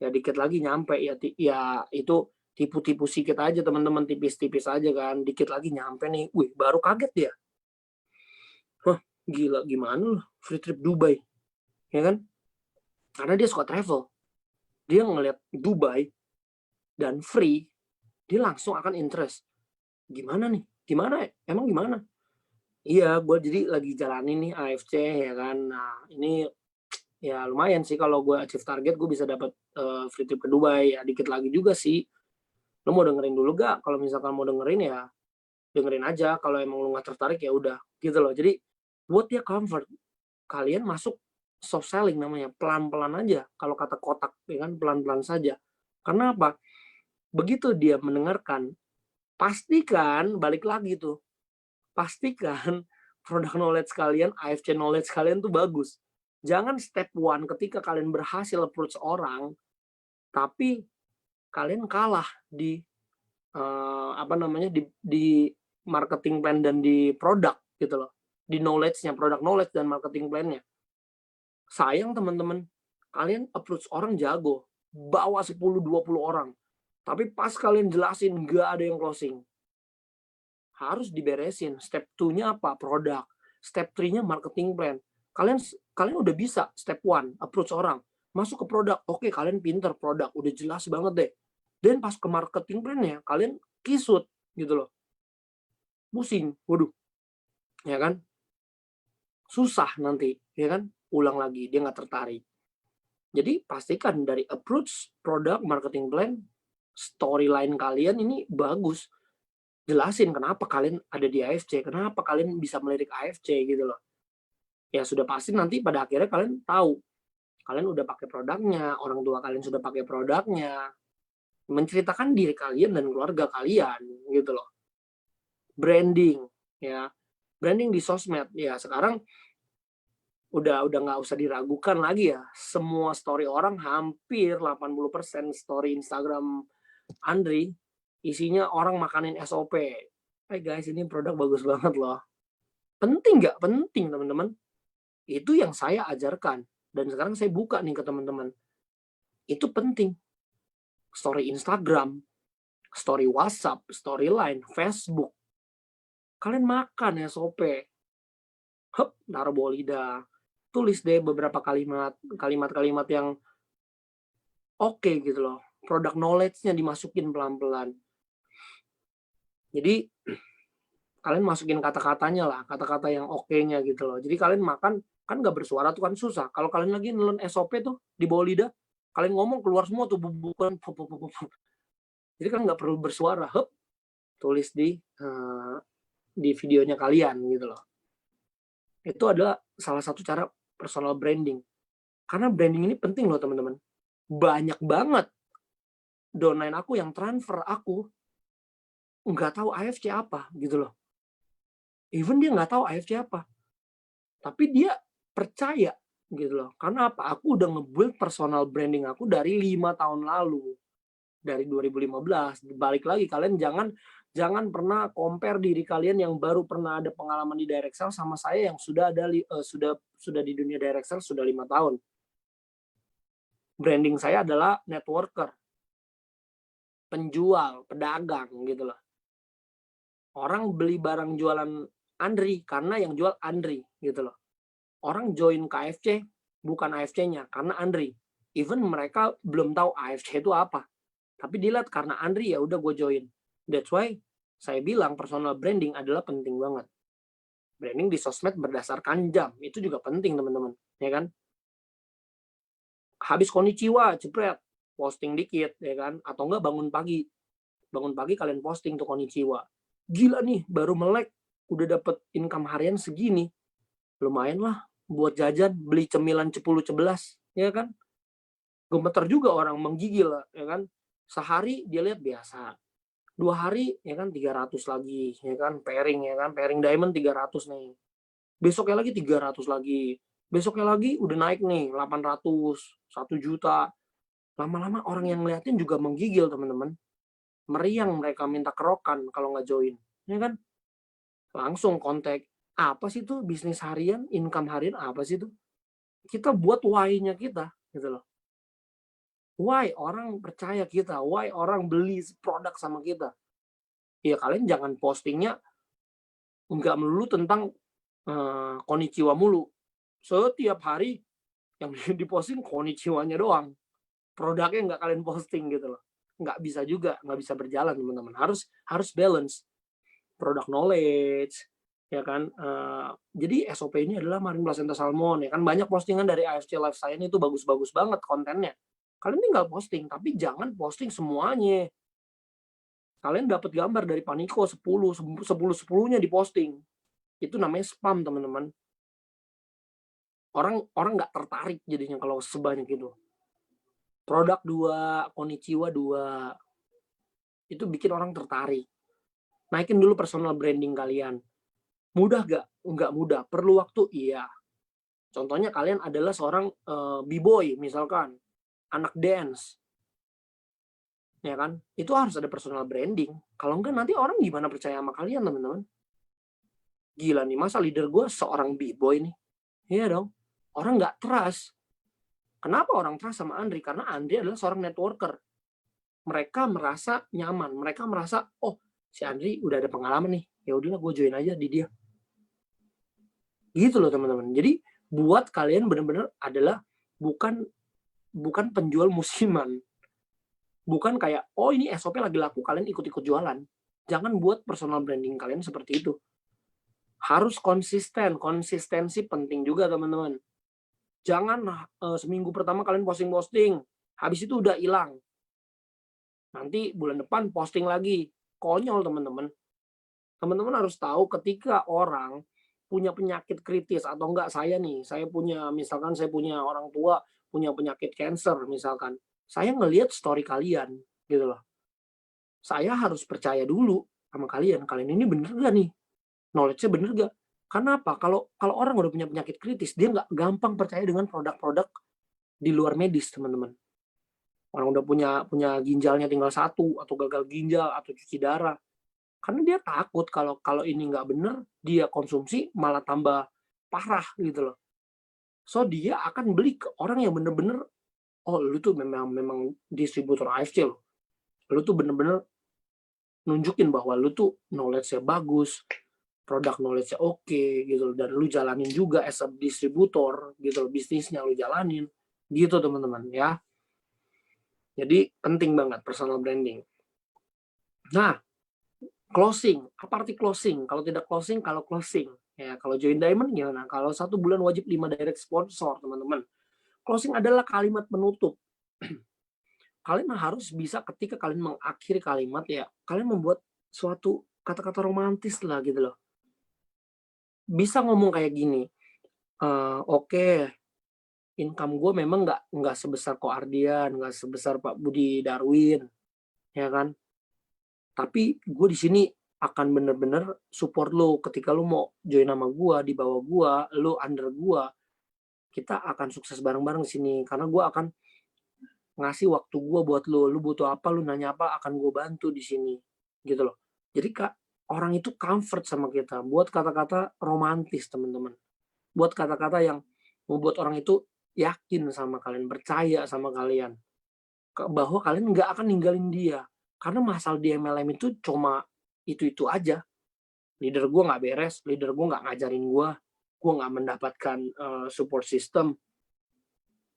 [SPEAKER 2] Ya dikit lagi nyampe, ya itu tipu-tipu sedikit aja teman-teman, tipis-tipis aja kan. Dikit lagi nyampe nih, wih baru kaget dia. Wah, gila gimana lu free trip Dubai, ya kan? Karena dia suka travel. Dia ngeliat Dubai dan free, dia langsung akan interest. Gimana nih? Gimana? Emang gimana? Iya, gue jadi lagi jalanin nih AFC ya kan. Nah, ini ya lumayan sih kalau gue achieve target, gue bisa dapat free trip ke Dubai. Ya dikit lagi juga sih. Lo mau dengerin dulu gak? Kalau misalkan mau dengerin ya dengerin aja. Kalau emang lo nggak tertarik ya udah gitu loh. Jadi buat dia comfort, kalian masuk soft selling namanya, pelan-pelan aja. Kalau kata kotak ya kan, pelan-pelan saja. Karena apa? Begitu dia mendengarkan, pastikan balik lagi tuh. Pastikan product knowledge kalian, AFC knowledge kalian tuh bagus. Jangan step one ketika kalian berhasil approach orang, tapi kalian kalah di apa namanya di marketing plan dan di produk gitu loh. Di knowledge-nya, product knowledge dan marketing plan-nya. Sayang teman-teman, kalian approach orang jago, bawa 10-20 orang. Tapi pas kalian jelasin nggak ada yang closing. Harus diberesin. Step 2-nya apa? Produk. Step 3-nya marketing plan. Kalian udah bisa step 1, approach orang. Masuk ke produk. Oke, kalian pinter produk, udah jelas banget deh. Dan pas ke marketing plan-nya, kalian kisut gitu loh. Pusing. Waduh. Ya kan? Susah nanti, ya kan? Ulang lagi, dia nggak tertarik. Jadi pastikan dari approach, produk, marketing plan, storyline kalian ini bagus. Jelasin kenapa kalian ada di AFC, kenapa kalian bisa melirik AFC gitu loh. Ya sudah pasti nanti pada akhirnya kalian tahu, kalian udah pakai produknya, orang tua kalian sudah pakai produknya, menceritakan diri kalian dan keluarga kalian gitu loh. Branding, ya, branding di sosmed, ya sekarang udah nggak usah diragukan lagi ya. Semua story orang, hampir 80% story Instagram Andri isinya orang makanin SOP. Hey guys, ini produk bagus banget loh. Penting nggak? Penting teman-teman. Itu yang saya ajarkan. Dan sekarang saya buka nih ke teman-teman. itu penting. Story Instagram, story WhatsApp, story Line, Facebook. Kalian makan SOP. Taruh bawah lidah. Tulis deh beberapa kalimat yang oke gitu loh. Product knowledge-nya dimasukin pelan-pelan. Jadi kalian masukin kata-katanya lah, kata-kata yang oke-nya gitu loh. Jadi kalian makan kan nggak bersuara tuh kan susah. Kalau kalian lagi nelen SOP tuh di bawah lidah, kalian ngomong keluar semua tuh bukan. Jadi kan nggak perlu bersuara, tulis di videonya kalian gitu loh. Itu adalah salah satu cara personal branding. Karena branding ini penting loh teman-teman. Banyak banget downline aku yang transfer aku nggak tahu AFC apa gitu loh. Even dia nggak tahu AFC apa. Tapi dia percaya gitu loh. Karena apa? Aku udah nge-build personal branding aku dari 5 tahun lalu. Dari 2015. Balik lagi, kalian jangan pernah compare diri kalian yang baru pernah ada pengalaman di direct sales sama saya yang sudah di dunia direct sales sudah 5 tahun. Branding saya adalah networker, penjual, pedagang gitu loh. Orang beli barang jualan Andri karena yang jual Andri gitu loh. Orang join KFC bukan AFC-nya karena Andri. Even mereka belum tahu AFC itu apa. Tapi dilihat karena Andri ya udah gue join. That's why saya bilang personal branding adalah penting banget. Branding di sosmed berdasarkan jam itu juga penting teman-teman, ya kan? Habis konnichiwa, jepret, posting dikit, ya kan? Atau enggak bangun pagi kalian posting tuh konnichiwa. Gila nih, baru melek, udah dapet income harian segini, lumayan lah buat jajan, beli cemilan 10-11, ya kan? Gemeter juga orang menggigil, ya kan? Sehari dia lihat biasa. 2 hari ya kan 300 lagi, ya kan? Pairing diamond 300 nih. Besoknya lagi 300 lagi. Besoknya lagi udah naik nih 800, 1 juta. Lama-lama orang yang ngeliatin juga menggigil, teman-teman. Meriang mereka minta kerokan kalau nggak join, ya kan? Langsung kontak. Apa sih tuh bisnis harian, income harian apa sih tuh? Kita buat why-nya kita, gitu loh. Why orang percaya kita, why orang beli produk sama kita. Ya kalian jangan postingnya nggak melulu tentang konnichiwa mulu. Setiap hari yang diposting konnichiwanya doang. Produknya nggak kalian posting gitu loh. Nggak bisa juga, nggak bisa berjalan teman-teman. Harus balance. Product knowledge, ya kan. Jadi SOP ini adalah Marine Placenta Salmon, ya kan. Banyak postingan dari AFC Life Science itu bagus-bagus banget kontennya. Kalian tinggal posting, tapi jangan posting semuanya. Kalian dapat gambar dari Paniko 10-10-10-nya diposting. Itu namanya spam, teman-teman. Orang nggak tertarik jadinya kalau sebanyak itu. Produk 2, konnichiwa 2. Itu bikin orang tertarik. Naikin dulu personal branding kalian. Mudah gak? Nggak mudah. Perlu waktu? Iya. Contohnya kalian adalah seorang b-boy misalkan. Anak dance. Ya kan? Itu harus ada personal branding. Kalau enggak nanti orang gimana percaya sama kalian, teman-teman? Gila nih, masa leader gue seorang b-boy nih? Iya dong. Orang nggak trust. Kenapa orang trust sama Andri? Karena Andri adalah seorang networker. Mereka merasa nyaman. Mereka merasa, oh si Andri udah ada pengalaman nih. Ya udahlah gue join aja di dia. Gitu loh teman-teman. Jadi buat kalian benar-benar adalah bukan penjual musiman. Bukan kayak, oh ini SOP lagi laku, kalian ikut-ikut jualan. Jangan buat personal branding kalian seperti itu. Harus konsisten. Konsistensi penting juga teman-teman. Jangan seminggu pertama kalian posting-posting. Habis itu udah hilang. Nanti bulan depan posting lagi. Konyol teman-teman. Teman-teman harus tahu ketika orang punya penyakit kritis atau enggak, saya punya orang tua punya penyakit cancer misalkan. Saya ngelihat story kalian gitu loh. Saya harus percaya dulu sama kalian. Kalian ini bener gak nih? Knowledge-nya bener gak? Karena apa? Kalau orang udah punya penyakit kritis, dia nggak gampang percaya dengan produk-produk di luar medis, teman-teman. Orang udah punya ginjalnya tinggal 1, atau gagal ginjal, atau cuci darah. Karena dia takut kalau ini nggak bener, dia konsumsi malah tambah parah gitu loh. So dia akan beli ke orang yang bener-bener oh lu tuh memang distributor AFC loh. Lu tuh bener-bener nunjukin bahwa lu tuh knowledge-nya bagus, produk knowledge-nya oke gitu, dan lu jalanin juga as a distributor gitu, bisnisnya lu jalanin gitu teman-teman ya. Jadi penting banget personal branding. Nah, closing, apa arti closing? Kalau tidak closing, kalau closing. Ya, kalau join diamond gimana? Kalau 1 bulan wajib 5 direct sponsor, teman-teman. Closing adalah kalimat penutup. Kalian harus bisa ketika kalian mengakhiri kalimat ya, kalian membuat suatu kata-kata romantis lah gitu loh. Bisa ngomong kayak gini, oke, income gue memang nggak sebesar Ko Ardian, nggak sebesar Pak Budi Darwin, ya kan? Tapi gue di sini akan bener-bener support lo ketika lo mau join sama gue, di bawah gue, lo under gue, kita akan sukses bareng-bareng di sini karena gue akan ngasih waktu gue buat lo butuh apa, lo nanya apa, akan gue bantu di sini gitu loh. Jadi Kak, orang itu comfort sama kita buat kata-kata romantis teman-teman, buat kata-kata yang membuat orang itu yakin sama kalian, percaya sama kalian bahwa kalian nggak akan ninggalin dia. Karena masalah di MLM itu cuma itu aja. Leader gue nggak beres, leader gue nggak ngajarin gue nggak mendapatkan support system,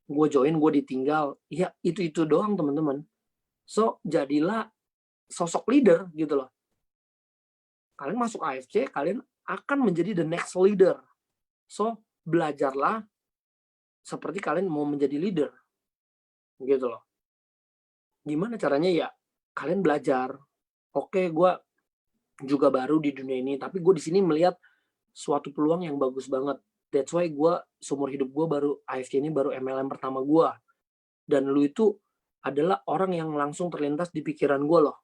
[SPEAKER 2] gue join, gue ditinggal. Ya itu doang teman-teman. So jadilah sosok leader gitu loh. Kalian masuk AFC, kalian akan menjadi the next leader. So belajarlah seperti kalian mau menjadi leader gitu loh. Gimana caranya ya? Kalian belajar. Oke, gue juga baru di dunia ini, tapi gue di sini melihat suatu peluang yang bagus banget. That's why gue seumur hidup gue baru AFC ini baru MLM pertama gue. Dan lu itu adalah orang yang langsung terlintas di pikiran gue loh.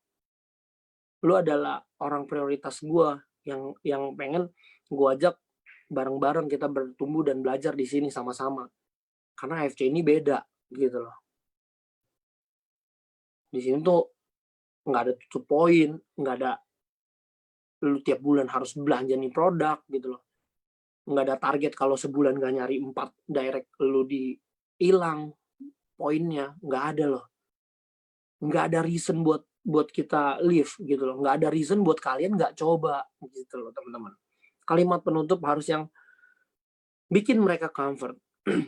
[SPEAKER 2] Lu adalah orang prioritas gue yang pengen gue ajak bareng-bareng kita bertumbuh dan belajar di sini sama-sama. Karena AFC ini beda gitu loh. Di sini tuh nggak ada tutup poin, nggak ada lu tiap bulan harus belanja nih produk gitu loh. Nggak ada target kalau sebulan nggak nyari 4 direct lu hilang poinnya, nggak ada loh. Nggak ada reason buat kita leave gitu loh. Nggak ada reason buat kalian nggak coba gitu loh teman-teman. Kalimat penutup harus yang bikin mereka comfort,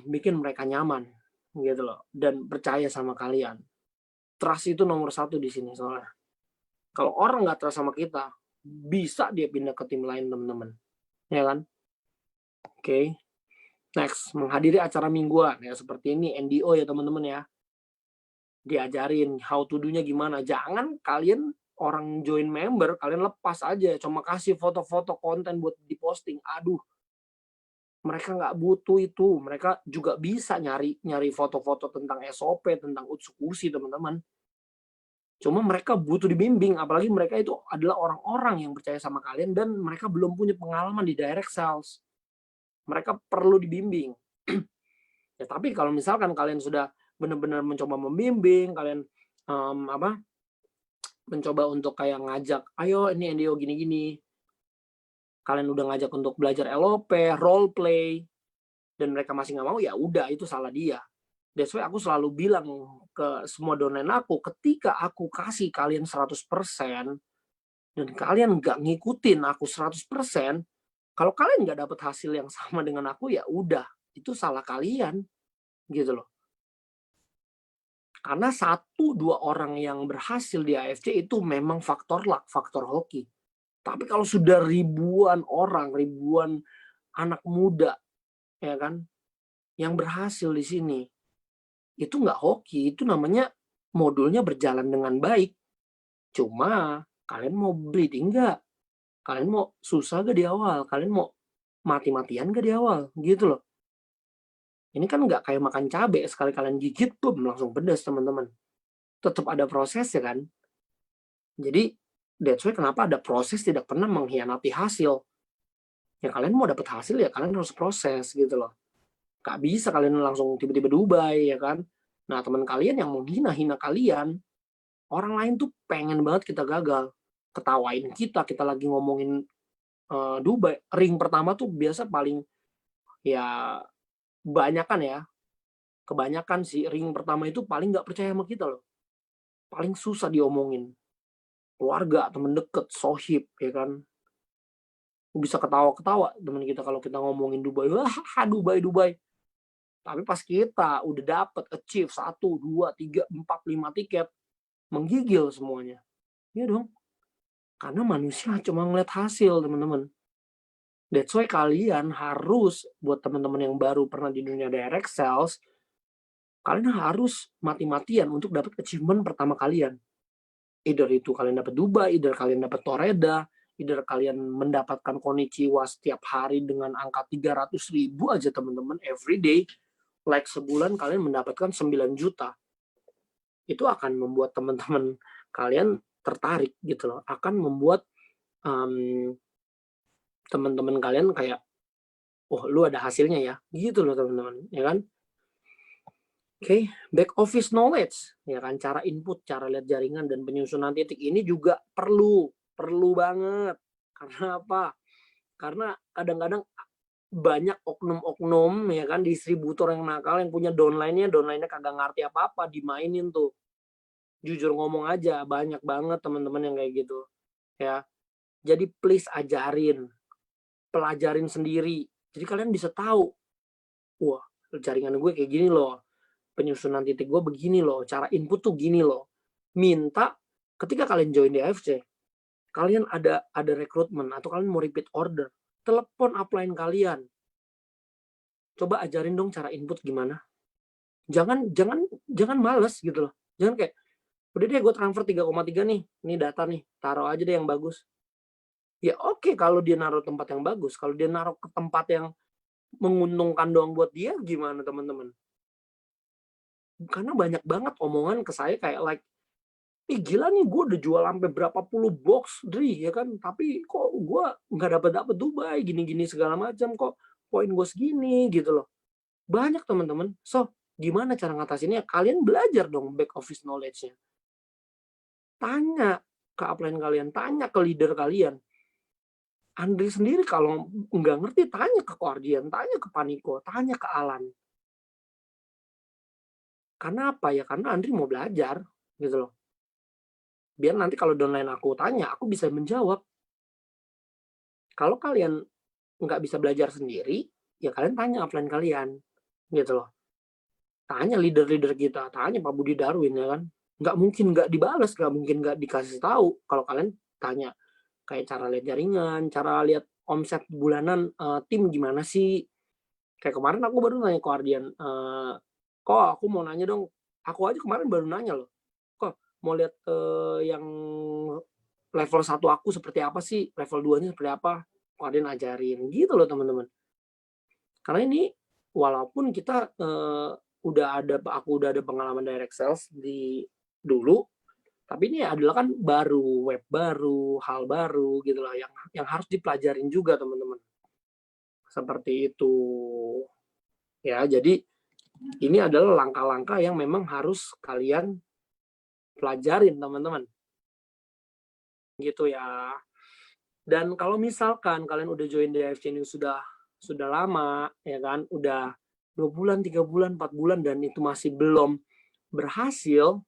[SPEAKER 2] bikin mereka nyaman gitu loh, dan percaya sama kalian. Trust itu nomor 1 di sini soalnya. Kalau orang nggak trust sama kita, bisa dia pindah ke tim lain teman-teman, ya kan? Oke. Next, menghadiri acara mingguan ya seperti ini NDO ya teman-teman ya. Diajarin how to do-nya gimana. Jangan kalian orang join member, kalian lepas aja, cuma kasih foto-foto konten buat diposting. Aduh, mereka nggak butuh itu. Mereka juga bisa nyari foto-foto tentang SOP, tentang utsuk-usi teman-teman. Cuma mereka butuh dibimbing, apalagi mereka itu adalah orang-orang yang percaya sama kalian dan mereka belum punya pengalaman di direct sales. Mereka perlu dibimbing. Ya, tapi kalau misalkan kalian sudah benar-benar mencoba membimbing, kalian mencoba untuk kayak ngajak, ayo ini NDO gini-gini, kalian udah ngajak untuk belajar LOP, role play, dan mereka masih nggak mau, ya udah itu salah dia. That's why aku selalu bilang ke semua downline aku, ketika aku kasih kalian 100% dan kalian nggak ngikutin aku 100%, kalau kalian nggak dapet hasil yang sama dengan aku, ya udah, itu salah kalian, gitu loh. Karena 1-2 orang yang berhasil di AFC itu memang faktor luck, faktor hoki. Tapi kalau sudah ribuan orang, ribuan anak muda, ya kan, yang berhasil di sini, itu nggak hoki, itu namanya modulnya berjalan dengan baik. Cuma kalian mau bleeding nggak? Kalian mau susah gak di awal? Kalian mau mati-matian gak di awal? Gitu loh. Ini kan nggak kayak makan cabai, sekali kalian gigit, boom, langsung pedas teman-teman. Tetap ada proses ya kan. Jadi that's why kenapa ada proses, tidak pernah mengkhianati hasil. Ya kalian mau dapat hasil ya kalian harus proses gitu loh. Gak bisa kalian langsung tiba-tiba Dubai ya kan. Nah teman kalian yang mau hina kalian, orang lain tuh pengen banget kita gagal. Ketawain kita lagi ngomongin Dubai. Ring pertama tuh biasa paling ya banyak kan ya. kebanyakan sih ring pertama itu paling nggak percaya sama kita loh. Paling susah diomongin. Keluarga, temen deket, sohib, ya kan. Bisa ketawa-ketawa temen kita kalau kita ngomongin Dubai. Wah, Dubai, Dubai. Tapi pas kita udah dapet achieve 1, 2, 3, 4, 5 tiket, menggigil semuanya. Iya dong. Karena manusia cuma ngeliat hasil, teman-teman. That's why kalian harus, buat teman-teman yang baru pernah di dunia direct sales, kalian harus mati-matian untuk dapat achievement pertama kalian. Either itu kalian dapat Dubai, either kalian dapat Toreda, either kalian mendapatkan Konichiwa setiap hari dengan angka 300.000 aja teman-teman, every day. Like sebulan kalian mendapatkan 9 juta. Itu akan membuat teman-teman kalian tertarik gitu loh. Akan membuat teman-teman kalian kayak, oh lu ada hasilnya ya, gitu loh teman-teman, ya kan? Oke, back office knowledge, ya kan, cara input, cara lihat jaringan dan penyusunan titik ini juga perlu banget. Karena apa? Karena kadang-kadang banyak oknum-oknum, ya kan, distributor yang nakal yang punya downline-nya kagak ngerti apa-apa, dimainin tuh. Jujur ngomong aja, banyak banget teman-teman yang kayak gitu, ya. Jadi please pelajarin sendiri. Jadi kalian bisa tahu, wah jaringan gue kayak gini loh, penyusunan titik gue begini loh, cara input tuh gini loh. Minta ketika kalian join di AFC, kalian ada rekrutmen atau kalian mau repeat order, telepon upline kalian. Coba ajarin dong cara input gimana. Jangan males gitu loh. Jangan kayak, udah deh gue transfer 3,3 nih, ini data nih, taruh aja deh yang bagus. Ya oke, kalau dia naruh tempat yang bagus, kalau dia naruh ke tempat yang menguntungkan doang buat dia, gimana teman-teman? Karena banyak banget omongan ke saya kayak like, ih gila nih gue udah jual sampai berapa puluh box Dri, ya kan, tapi kok gue nggak dapet Dubai, gini-gini segala macam, kok poin gue segini gitu loh. Banyak teman-teman. So gimana cara ngatasinnya? Kalian belajar dong back office knowledge-nya. Tanya ke upline kalian, tanya ke leader kalian. Andri sendiri kalau nggak ngerti, tanya ke Koardian, tanya ke Paniko, tanya ke Alan. Karena apa ya? Karena Andri mau belajar gitu loh. Biar nanti kalau downline aku tanya, aku bisa menjawab. Kalau kalian nggak bisa belajar sendiri, ya kalian tanya upline kalian, gitu loh. Tanya leader-leader kita, tanya Pak Budi Darwin, ya kan. Nggak mungkin nggak dibalas, nggak mungkin nggak dikasih tahu kalau kalian tanya. Kayak cara lihat jaringan, cara lihat omset bulanan tim gimana sih. Kayak kemarin aku baru nanya ke Ardian, kok aku mau nanya dong, aku aja kemarin baru nanya loh, kok mau lihat yang level 1 aku seperti apa sih, level 2-nya seperti apa, kok Ardian ajarin, gitu loh teman-teman. Karena ini walaupun kita aku udah ada pengalaman direct sales di dulu, tapi ini adalah kan baru, web baru, hal baru gitu loh, yang harus dipelajarin juga teman-teman. Seperti itu. Ya, jadi ini adalah langkah-langkah yang memang harus kalian pelajarin teman-teman. Gitu ya. Dan kalau misalkan kalian udah join DFC ini sudah lama, ya kan, udah 2 bulan, 3 bulan, 4 bulan, dan itu masih belum berhasil,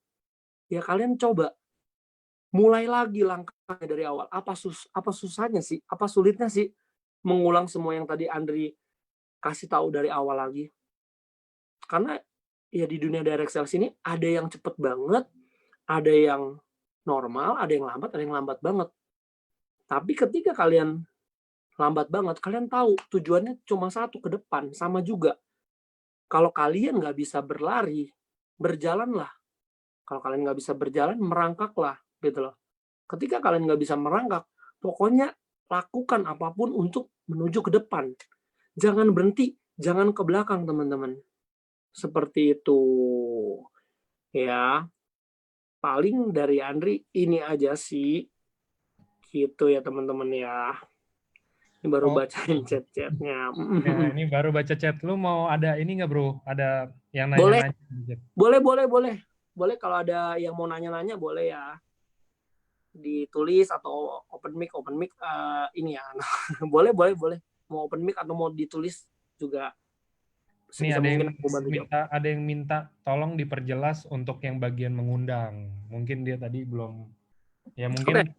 [SPEAKER 2] ya kalian coba mulai lagi langkahnya dari awal. Apa susahnya sih? Apa sulitnya sih mengulang semua yang tadi Andri kasih tahu dari awal lagi? Karena ya di dunia direct sales ini ada yang cepet banget, ada yang normal, ada yang lambat banget. Tapi ketika kalian lambat banget, kalian tahu tujuannya cuma satu, ke depan. Sama juga, kalau kalian nggak bisa berlari, berjalanlah. Kalau kalian nggak bisa berjalan, merangkaklah, gitu loh. Ketika kalian nggak bisa merangkak, pokoknya lakukan apapun untuk menuju ke depan. Jangan berhenti, jangan ke belakang, teman-teman. Seperti itu. Ya, paling dari Andri ini aja sih. Gitu ya, teman-teman ya. Ini baru
[SPEAKER 1] Oh,
[SPEAKER 2] bacain chat-chatnya.
[SPEAKER 1] ya, ini baru baca chat. Lu mau ada ini nggak bro? Ada yang
[SPEAKER 2] Boleh,
[SPEAKER 1] nanya-nanya?
[SPEAKER 2] boleh kalau ada yang mau nanya-nanya boleh ya, ditulis atau open mic ini ya. Boleh. Mau open mic atau mau ditulis juga
[SPEAKER 1] Ini
[SPEAKER 2] sebisa mungkin aku bantu jawab.
[SPEAKER 1] ada yang minta tolong diperjelas untuk yang bagian mengundang. Mungkin dia tadi belum, ya mungkin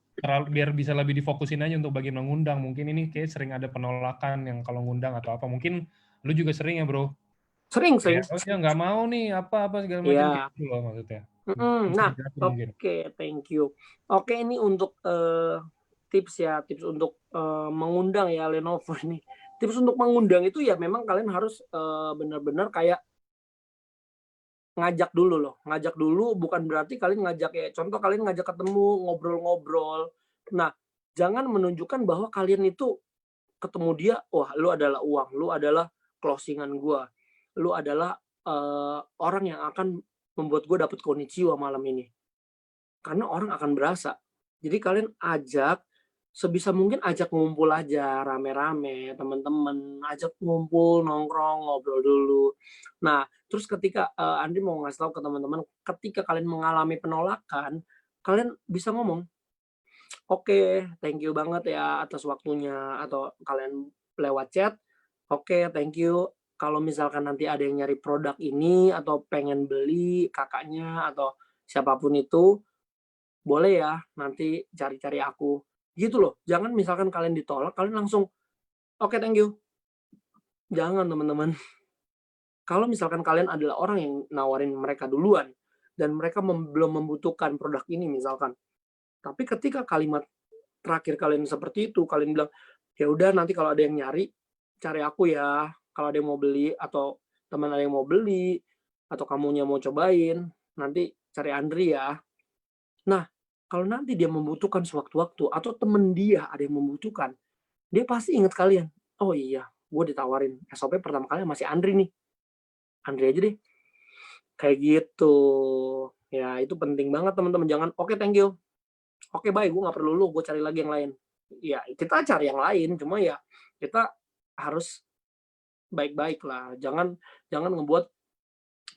[SPEAKER 1] biar bisa lebih difokusin aja untuk bagian mengundang. Mungkin ini kayak sering ada penolakan yang kalau ngundang atau apa. Mungkin lu juga sering ya bro?
[SPEAKER 2] Sering.
[SPEAKER 1] Kayak, oh ya nggak mau nih apa segala macam kayak gitu loh maksudnya. Bisa
[SPEAKER 2] Nah,
[SPEAKER 1] dijelasin mungkin.
[SPEAKER 2] thank you. Oke, ini untuk tips untuk mengundang ya Lenovo ini. Tips untuk mengundang itu ya memang kalian harus benar-benar kayak ngajak dulu bukan berarti kalian ngajak ya contoh kalian ngajak ketemu ngobrol-ngobrol. Nah, jangan menunjukkan bahwa kalian itu ketemu dia, wah lu adalah uang, lu adalah closingan gua, lu adalah orang yang akan membuat gue dapet konnichiwa malam ini. Karena orang akan berasa. Jadi kalian sebisa mungkin ajak ngumpul aja, rame-rame, teman-teman, ajak ngumpul, nongkrong, ngobrol dulu. Nah, terus ketika Andri mau ngasih tahu ke teman-teman, ketika kalian mengalami penolakan, kalian bisa ngomong, oke, thank you banget ya atas waktunya, atau kalian lewat chat, oke, thank you. Kalau misalkan nanti ada yang nyari produk ini, atau pengen beli kakaknya, atau siapapun itu, boleh ya nanti cari-cari aku. Gitu loh. Jangan misalkan kalian ditolak, kalian langsung, oke, thank you. Jangan teman-teman. Kalau misalkan kalian adalah orang yang nawarin mereka duluan, dan mereka belum membutuhkan produk ini misalkan. Tapi ketika kalimat terakhir kalian seperti itu, kalian bilang, ya udah nanti kalau ada yang nyari, cari aku ya. Kalau ada yang mau beli, atau teman ada yang mau beli, atau kamunya mau cobain, nanti cari Andri ya. Nah, kalau nanti dia membutuhkan sewaktu-waktu, atau temen dia ada yang membutuhkan, dia pasti ingat kalian. Oh iya, gue ditawarin. SOP pertama kali masih Andri nih. Andri aja deh. Kayak gitu. Ya, itu penting banget teman-teman. Jangan, oke, thank you. Oke, bye, gue gak perlu lu, gue cari lagi yang lain. Ya, kita cari yang lain, cuma ya kita harus baik-baik lah. Jangan ngebuat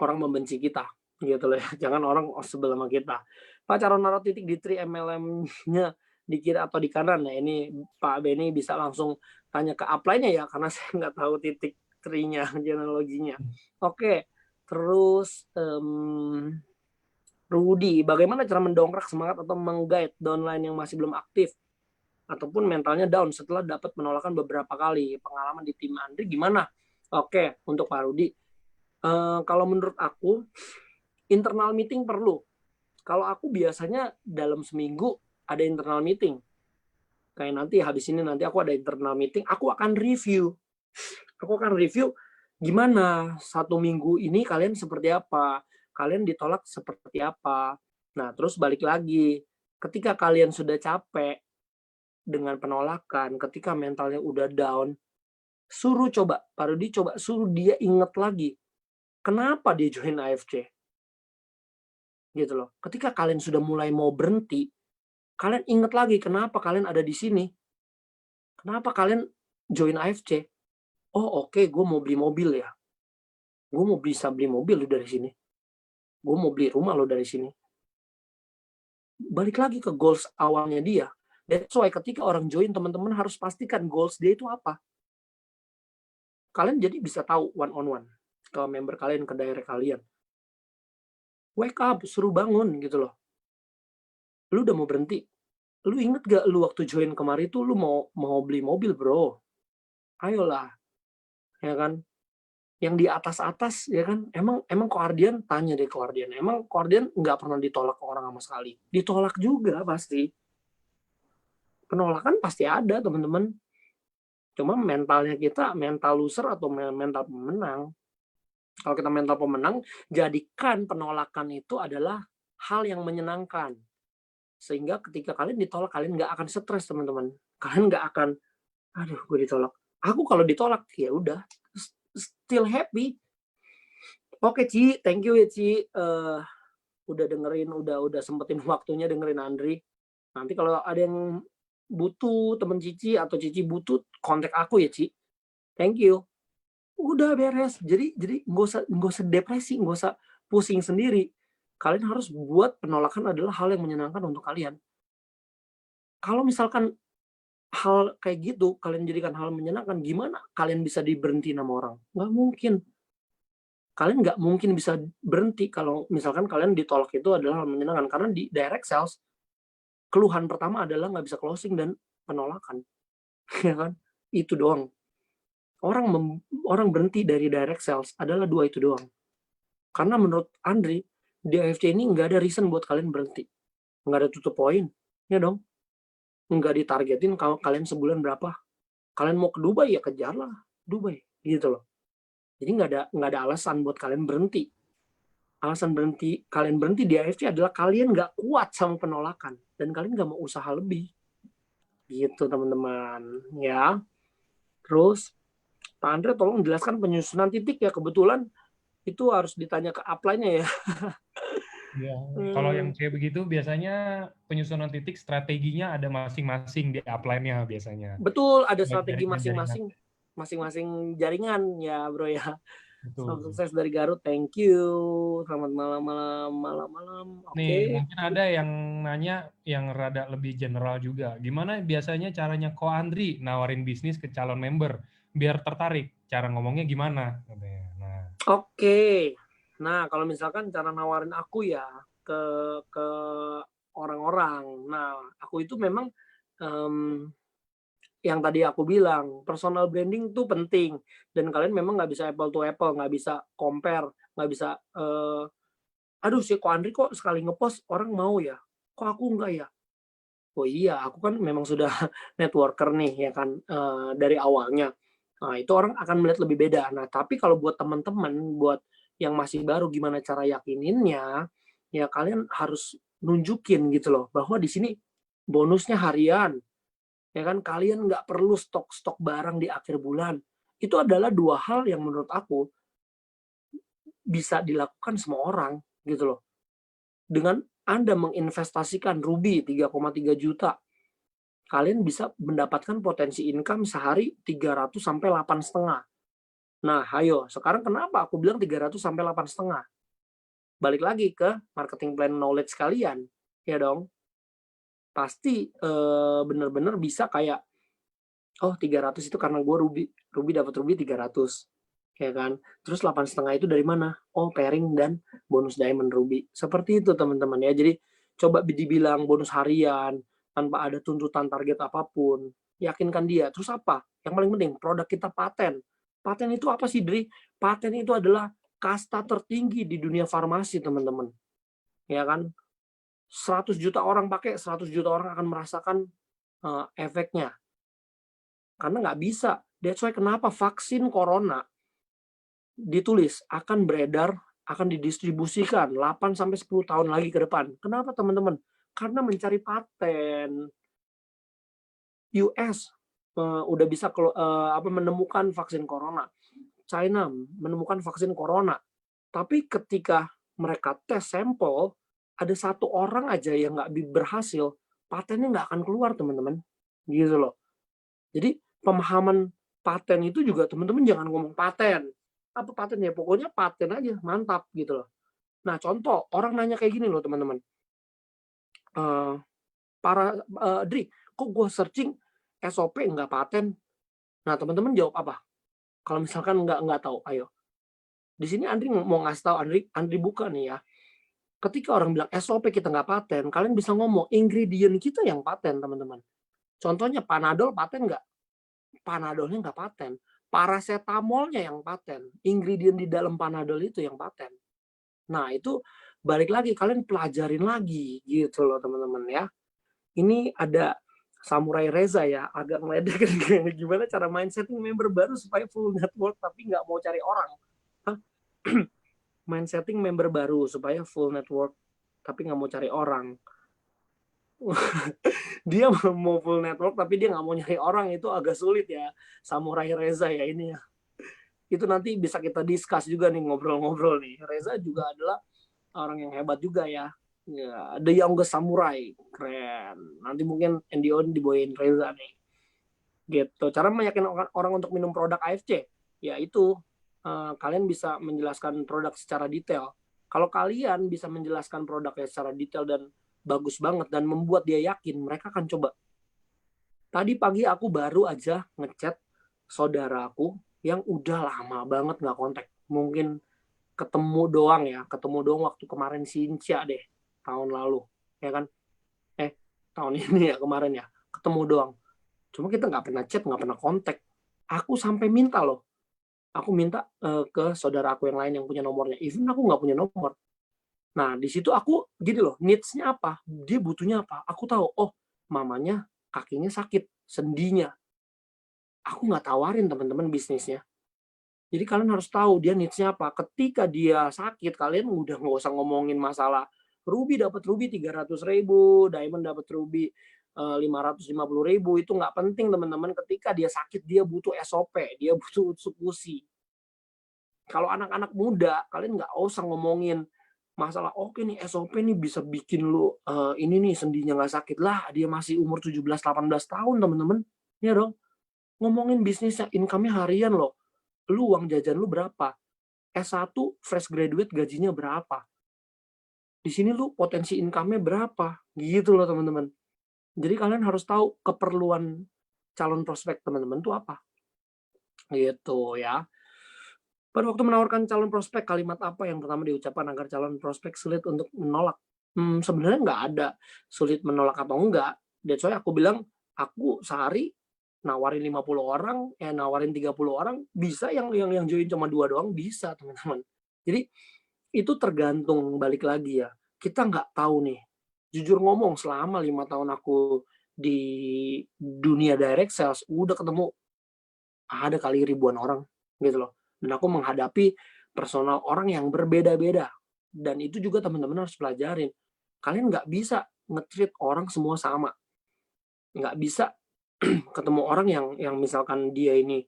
[SPEAKER 2] orang membenci kita. Gitu loh ya. Jangan orang sebel sama kita. Pak, cara naruh titik di tree MLM-nya di kiri atau di kanan? Nah, ini Pak Benny bisa langsung tanya ke upline-nya ya, karena saya nggak tahu titik tree-nya, genealoginya. Oke, terus Rudy, bagaimana cara mendongkrak semangat atau meng-guide downline yang masih belum aktif ataupun mentalnya down setelah dapat penolakan beberapa kali? Pengalaman di tim Andri gimana? Oke, untuk Pak Rudy, kalau menurut aku internal meeting perlu. Kalau aku biasanya dalam seminggu ada internal meeting. Kayak nanti habis ini nanti aku ada internal meeting, aku akan review. Aku akan review gimana 1 minggu ini kalian seperti apa, kalian ditolak seperti apa. Nah, terus balik lagi, ketika kalian sudah capek dengan penolakan, ketika mentalnya udah down, Pak Rudi suruh dia ingat lagi, kenapa dia join AFC. Gitu loh. Ketika kalian sudah mulai mau berhenti, kalian ingat lagi kenapa kalian ada di sini. Kenapa kalian join AFC? Oh oke, gue mau beli mobil ya. Gue mau bisa beli mobil lo dari sini. Gue mau beli rumah lo dari sini. Balik lagi ke goals awalnya dia. That's why ketika orang join, teman-teman harus pastikan goals dia itu apa. Kalian jadi bisa tahu one on one ke member kalian, ke direct kalian. Wake up, suruh bangun gitu loh. Lu udah mau berhenti. Lu inget gak lu waktu join kemarin tuh lu mau beli mobil bro. Ayolah. Ya kan? Yang di atas-atas ya kan, emang Koardian, tanya deh Koardian, emang Koardian nggak pernah ditolak orang sama sekali? Ditolak juga pasti. Penolakan pasti ada teman-teman. Cuma mentalnya kita mental loser atau mental pemenang. Kalau kita mental pemenang, jadikan penolakan itu adalah hal yang menyenangkan. Sehingga ketika kalian ditolak, kalian nggak akan stres teman-teman. Kalian nggak akan, aduh gue ditolak. Aku kalau ditolak ya udah still happy. Oke Ci, thank you ya Ci. Udah dengerin, udah sempetin waktunya dengerin Andri. Nanti kalau ada yang butuh temen Cici atau Cici butuh, kontak aku ya Ci. Thank you. Udah beres. Jadi nggak usah depresi, nggak usah pusing sendiri. Kalian harus buat penolakan adalah hal yang menyenangkan untuk kalian. Kalau misalkan hal kayak gitu kalian jadikan hal menyenangkan, gimana kalian bisa diberhenti sama orang? Nggak mungkin. kalian nggak mungkin bisa berhenti kalau misalkan kalian ditolak itu adalah hal menyenangkan. Karena di direct sales, keluhan pertama adalah nggak bisa closing dan penolakan, ya kan? Itu doang. Orang berhenti dari direct sales adalah 2 itu doang. Karena menurut Andri, di AFC ini nggak ada reason buat kalian berhenti. Nggak ada tutup poin, ya dong? Nggak ditargetin kalau kalian sebulan berapa. Kalian mau ke Dubai, ya kejarlah Dubai, gitu loh. Jadi nggak ada alasan buat kalian berhenti. Alasan kalian berhenti di AFC adalah kalian nggak kuat sama penolakan. Dan kalian nggak mau usaha lebih. Gitu teman-teman. Ya. Terus, Pak Andre tolong jelaskan penyusunan titik ya. Kebetulan itu harus ditanya ke upline-nya ya.
[SPEAKER 1] Ya, kalau yang kayak begitu biasanya penyusunan titik strateginya ada masing-masing di upline-nya biasanya.
[SPEAKER 2] Betul, ada
[SPEAKER 1] Buat
[SPEAKER 2] strategi
[SPEAKER 1] jaringan-jaringan.
[SPEAKER 2] masing-masing jaringan ya bro ya. Salam
[SPEAKER 1] Betul.
[SPEAKER 2] sukses dari Garut, thank you. Selamat malam.
[SPEAKER 1] Nih,
[SPEAKER 2] Oke.
[SPEAKER 1] mungkin ada yang nanya yang rada lebih general juga. Gimana biasanya caranya Ko Andri nawarin bisnis ke calon member biar tertarik? Cara ngomongnya gimana? Katanya. Nah,
[SPEAKER 2] Oke. Nah, kalau misalkan cara nawarin aku ya ke ke orang-orang. Nah, aku itu memang yang tadi aku bilang, personal branding tuh penting dan kalian memang nggak bisa apple to apple, nggak bisa compare, nggak bisa, "Aduh si Ko Andri kok sekali ngepost orang mau ya, kok aku enggak ya?" Oh iya, aku kan memang sudah networker nih ya kan, dari awalnya. Nah, itu orang akan melihat lebih beda. Nah, tapi kalau buat teman-teman, buat yang masih baru gimana cara yakininnya, ya kalian harus nunjukin gitu loh, bahwa di sini bonusnya harian, ya kan, kalian nggak perlu stok-stok barang di akhir bulan. Itu adalah 2 hal yang menurut aku bisa dilakukan semua orang, gitu loh. Dengan Anda menginvestasikan Ruby 3,3 juta, kalian bisa mendapatkan potensi income sehari 300 sampai 8,5. Nah, ayo, sekarang kenapa aku bilang 300 sampai 8,5? Balik lagi ke marketing plan knowledge kalian, ya dong. Pasti bener-bener bisa kayak, oh 300 itu karena gue Ruby dapat Ruby 300, ya kan. Terus 8,5 itu dari mana? Oh, pairing dan bonus diamond Ruby. Seperti itu teman-teman ya. Jadi coba dibilang bonus harian tanpa ada tuntutan target apapun, yakinkan dia. Terus apa? Yang paling penting produk kita paten. Paten itu apa sih, Dri? Paten itu adalah kasta tertinggi di dunia farmasi, teman-teman. Ya kan? 100 juta orang pakai, 100 juta orang akan merasakan efeknya. Karena nggak bisa. That's why kenapa vaksin corona ditulis akan beredar, akan didistribusikan 8-10 tahun lagi ke depan. Kenapa teman-teman? Karena mencari paten. US udah bisa menemukan vaksin corona. China menemukan vaksin corona. Tapi ketika mereka tes sampel, ada 1 orang aja yang nggak berhasil, patennya nggak akan keluar, teman-teman. Gitu loh. Jadi pemahaman paten itu juga teman-teman jangan ngomong paten. Apa paten ya? Pokoknya paten aja, mantap gitu loh. Nah, contoh, orang nanya kayak gini loh, teman-teman. Dri, kok gue searching SOP nggak paten? Nah, teman-teman jawab apa? Kalau misalkan nggak tahu, ayo. Di sini Andri mau ngasih tahu, Andri buka nih ya. Ketika orang bilang SOP kita nggak paten, kalian bisa ngomong ingredient kita yang paten, teman-teman. Contohnya Panadol paten nggak? Panadolnya nggak paten. Paracetamolnya yang paten. Ingredient di dalam Panadol itu yang paten. Nah, itu balik lagi, kalian pelajarin lagi gitu loh teman-teman ya. Ini ada Samurai Reza ya, agak ngeledek gimana cara main setting member baru supaya full network tapi nggak mau cari orang. Hah? Main setting member baru supaya full network tapi nggak mau cari orang. Dia mau full network tapi dia nggak mau nyari orang, itu agak sulit ya Samurai Reza ya ini ya. Itu nanti bisa kita discuss juga nih, ngobrol-ngobrol nih. Reza juga adalah orang yang hebat juga ya. Ya, The Youngest Samurai, keren. Nanti mungkin Endion dibawain Reza nih. Gitu. Cara meyakinkan orang untuk minum produk AFC, yaitu kalian bisa menjelaskan produk secara detail. Kalau kalian bisa menjelaskan produknya secara detail dan bagus banget dan membuat dia yakin, mereka akan coba. Tadi pagi aku baru aja ngechat saudaraku yang udah lama banget nggak kontak. Mungkin ketemu doang ya, ketemu doang waktu kemarin Sincia deh, tahun lalu, ya kan? Tahun ini ya kemarin ya, ketemu doang. Cuma kita nggak pernah chat, nggak pernah kontak. Aku sampai minta loh, aku minta ke saudara aku yang lain yang punya nomornya. Even aku nggak punya nomor. Nah, di situ aku gini loh, needs-nya apa? Dia butuhnya apa? Aku tahu, oh, mamanya kakinya sakit, sendinya. Aku nggak tawarin teman-teman bisnisnya. Jadi kalian harus tahu dia needs-nya apa. Ketika dia sakit, kalian udah nggak usah ngomongin masalah Ruby dapat Ruby 300.000, Diamond dapat Ruby 550.000. Itu nggak penting teman-teman. Ketika dia sakit, dia butuh SOP, dia butuh eksekusi. Kalau anak-anak muda, kalian nggak usah ngomongin masalah oke nih SOP nih bisa bikin lu ini nih sendinya nggak sakit lah, dia masih umur 17-18 tahun teman-teman, ya dong. Ngomongin bisnisnya, income-nya harian loh, lu uang jajan lu berapa, S1 fresh graduate gajinya berapa, di sini lu potensi income-nya berapa, gitu loh teman-teman. Jadi kalian harus tahu keperluan calon prospek teman-teman tuh apa, gitu ya. Pada waktu menawarkan calon prospek, kalimat apa yang pertama diucapkan agar calon prospek sulit untuk menolak? Sebenarnya nggak ada sulit menolak atau enggak. That's why aku bilang, aku sehari nawarin 50 orang, nawarin 30 orang, bisa yang join cuma 2 doang, bisa teman-teman. Jadi itu tergantung, balik lagi ya. Kita nggak tahu nih. Jujur ngomong, selama 5 tahun aku di dunia direct sales, udah ketemu ada kali ribuan orang gitu loh. Dan aku menghadapi personal orang yang berbeda-beda. Dan itu juga teman-teman harus pelajarin. Kalian nggak bisa nge-treat orang semua sama. Nggak bisa ketemu orang yang misalkan dia ini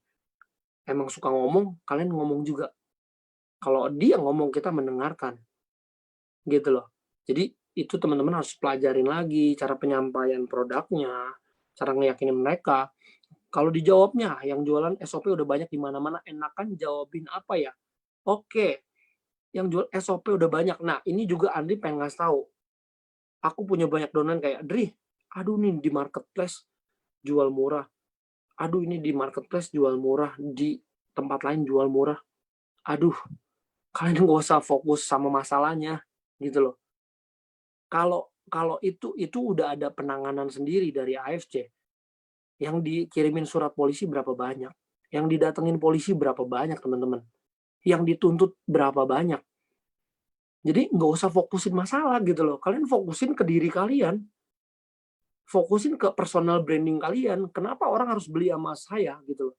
[SPEAKER 2] emang suka ngomong, kalian ngomong juga. Kalau dia ngomong, kita mendengarkan. Gitu loh. Jadi itu teman-teman harus pelajarin lagi cara penyampaian produknya, cara ngeyakinin mereka. Kalau dijawabnya, yang jualan SOP udah banyak di mana-mana, enakan jawabin apa ya? Oke, yang jual SOP udah banyak. Nah, ini juga Andri pengen ngasih tahu. Aku punya banyak downline kayak, Dri, aduh nih di marketplace jual murah. Aduh ini di marketplace jual murah, di tempat lain jual murah. Aduh, kalian nggak usah fokus sama masalahnya, gitu loh. Kalau itu udah ada penanganan sendiri dari AFC. Yang dikirimin surat polisi berapa banyak? Yang didatengin polisi berapa banyak, teman-teman? Yang dituntut berapa banyak? Jadi nggak usah fokusin masalah gitu loh. Kalian fokusin ke diri kalian. Fokusin ke personal branding kalian. Kenapa orang harus beli sama saya gitu loh.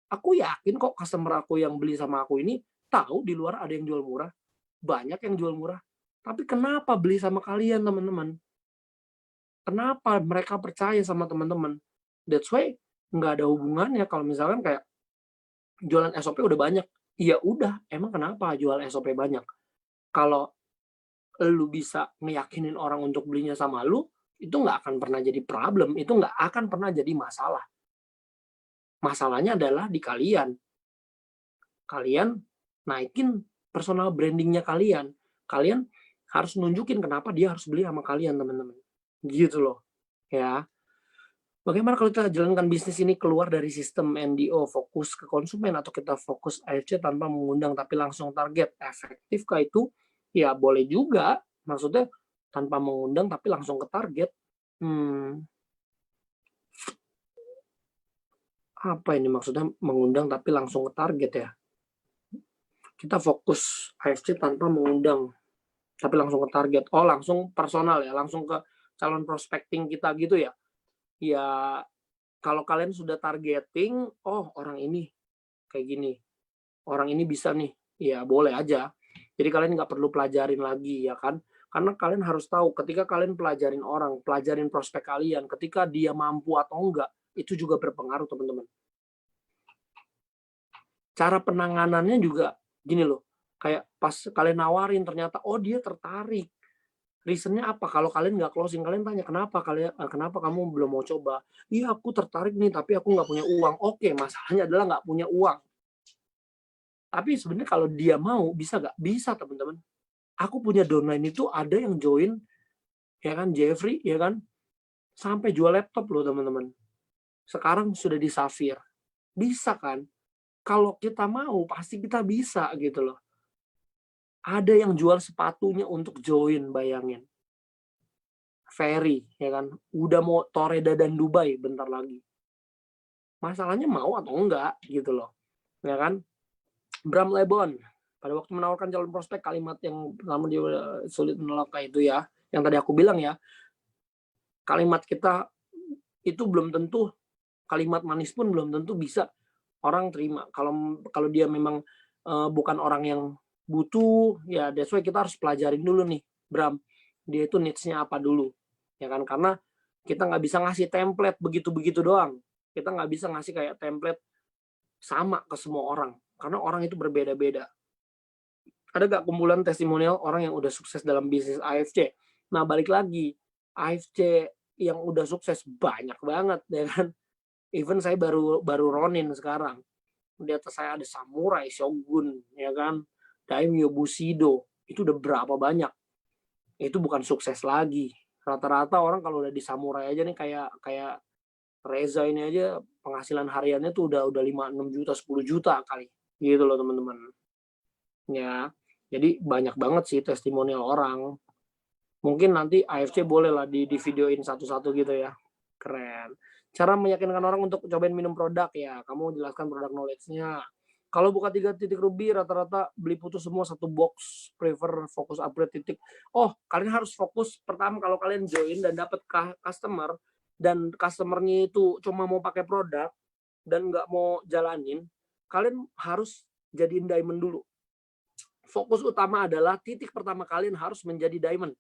[SPEAKER 2] Aku yakin kok customer aku yang beli sama aku ini tahu di luar ada yang jual murah. Banyak yang jual murah. Tapi kenapa beli sama kalian, teman-teman? Kenapa mereka percaya sama teman-teman? That's why nggak ada hubungannya kalau misalkan kayak jualan SOP udah banyak. Ya udah, emang kenapa jual SOP banyak? Kalau lu bisa meyakinin orang untuk belinya sama lu, itu nggak akan pernah jadi problem, itu nggak akan pernah jadi masalah. Masalahnya adalah di kalian. Kalian naikin personal brandingnya kalian. Kalian harus nunjukin kenapa dia harus beli sama kalian, teman-teman. Gitu loh. Ya. Bagaimana kalau kita jalankan bisnis ini keluar dari sistem NDO, fokus ke konsumen, atau kita fokus AFC tanpa mengundang tapi langsung target? Efektifkah itu? Ya boleh juga. Maksudnya tanpa mengundang tapi langsung ke target. Apa ini maksudnya mengundang tapi langsung ke target ya? Kita fokus AFC tanpa mengundang tapi langsung ke target. Oh, langsung personal ya, langsung ke calon prospecting kita gitu ya. Ya kalau kalian sudah targeting, oh orang ini kayak gini, orang ini bisa nih, ya boleh aja. Jadi kalian nggak perlu pelajarin lagi ya kan, karena kalian harus tahu ketika kalian pelajarin orang, pelajarin prospek kalian, ketika dia mampu atau enggak, itu juga berpengaruh teman-teman. Cara penanganannya juga gini loh, kayak pas kalian nawarin ternyata oh dia tertarik. Reasonnya apa? Kalau kalian nggak closing, kalian tanya kenapa kamu belum mau coba? Iya aku tertarik nih, tapi aku nggak punya uang. Oke, masalahnya adalah nggak punya uang. Tapi sebenarnya kalau dia mau, bisa nggak? Bisa teman-teman. Aku punya downline itu ada yang join, ya kan Jeffrey, ya kan, sampai jual laptop loh teman-teman. Sekarang sudah di Safir. Bisa kan? Kalau kita mau, pasti kita bisa gitu loh. Ada yang jual sepatunya untuk join, bayangin. Ferry, ya kan? Udah mau Toreda dan Dubai bentar lagi. Masalahnya mau atau enggak, gitu loh. Ya kan? Bram Lebon, pada waktu menawarkan calon prospek, kalimat yang pertama dia sulit menolak itu ya. Yang tadi aku bilang ya, kalimat kita itu belum tentu, kalimat manis pun belum tentu bisa orang terima. Kalau kalau dia memang bukan orang yang butuh, ya that's why kita harus pelajarin dulu nih, Bram. Dia itu needs-nya apa dulu, ya kan? Karena kita nggak bisa ngasih template begitu-begitu doang. Kita nggak bisa ngasih kayak template sama ke semua orang, karena orang itu berbeda-beda. Ada gak kumpulan testimonial orang yang udah sukses dalam bisnis AFC? Nah, balik lagi, AFC yang udah sukses banyak banget, ya kan? Even saya baru Ronin sekarang. Di atas saya ada Samurai, Shogun, ya kan? Daimyo, Bushido. Itu udah berapa banyak? Itu bukan sukses lagi. Rata-rata orang kalau udah di Samurai aja nih, kayak Reza ini aja penghasilan hariannya tuh udah 5, 6 juta, 10 juta kali. Gitu loh teman-teman. Ya, jadi banyak banget sih testimonial orang. Mungkin nanti AFC boleh lah di videoin satu-satu gitu ya. Keren. Cara meyakinkan orang untuk cobain minum produk ya. Kamu jelaskan produk knowledge-nya. Kalau buka 3 titik ruby, rata-rata beli putus semua satu box. Prefer fokus upgrade titik. Oh, kalian harus fokus. Pertama, kalau kalian join dan dapat customer, dan customer-nya itu cuma mau pakai produk, dan nggak mau jalanin, kalian harus jadiin diamond dulu. Fokus utama adalah titik pertama kalian harus menjadi diamond.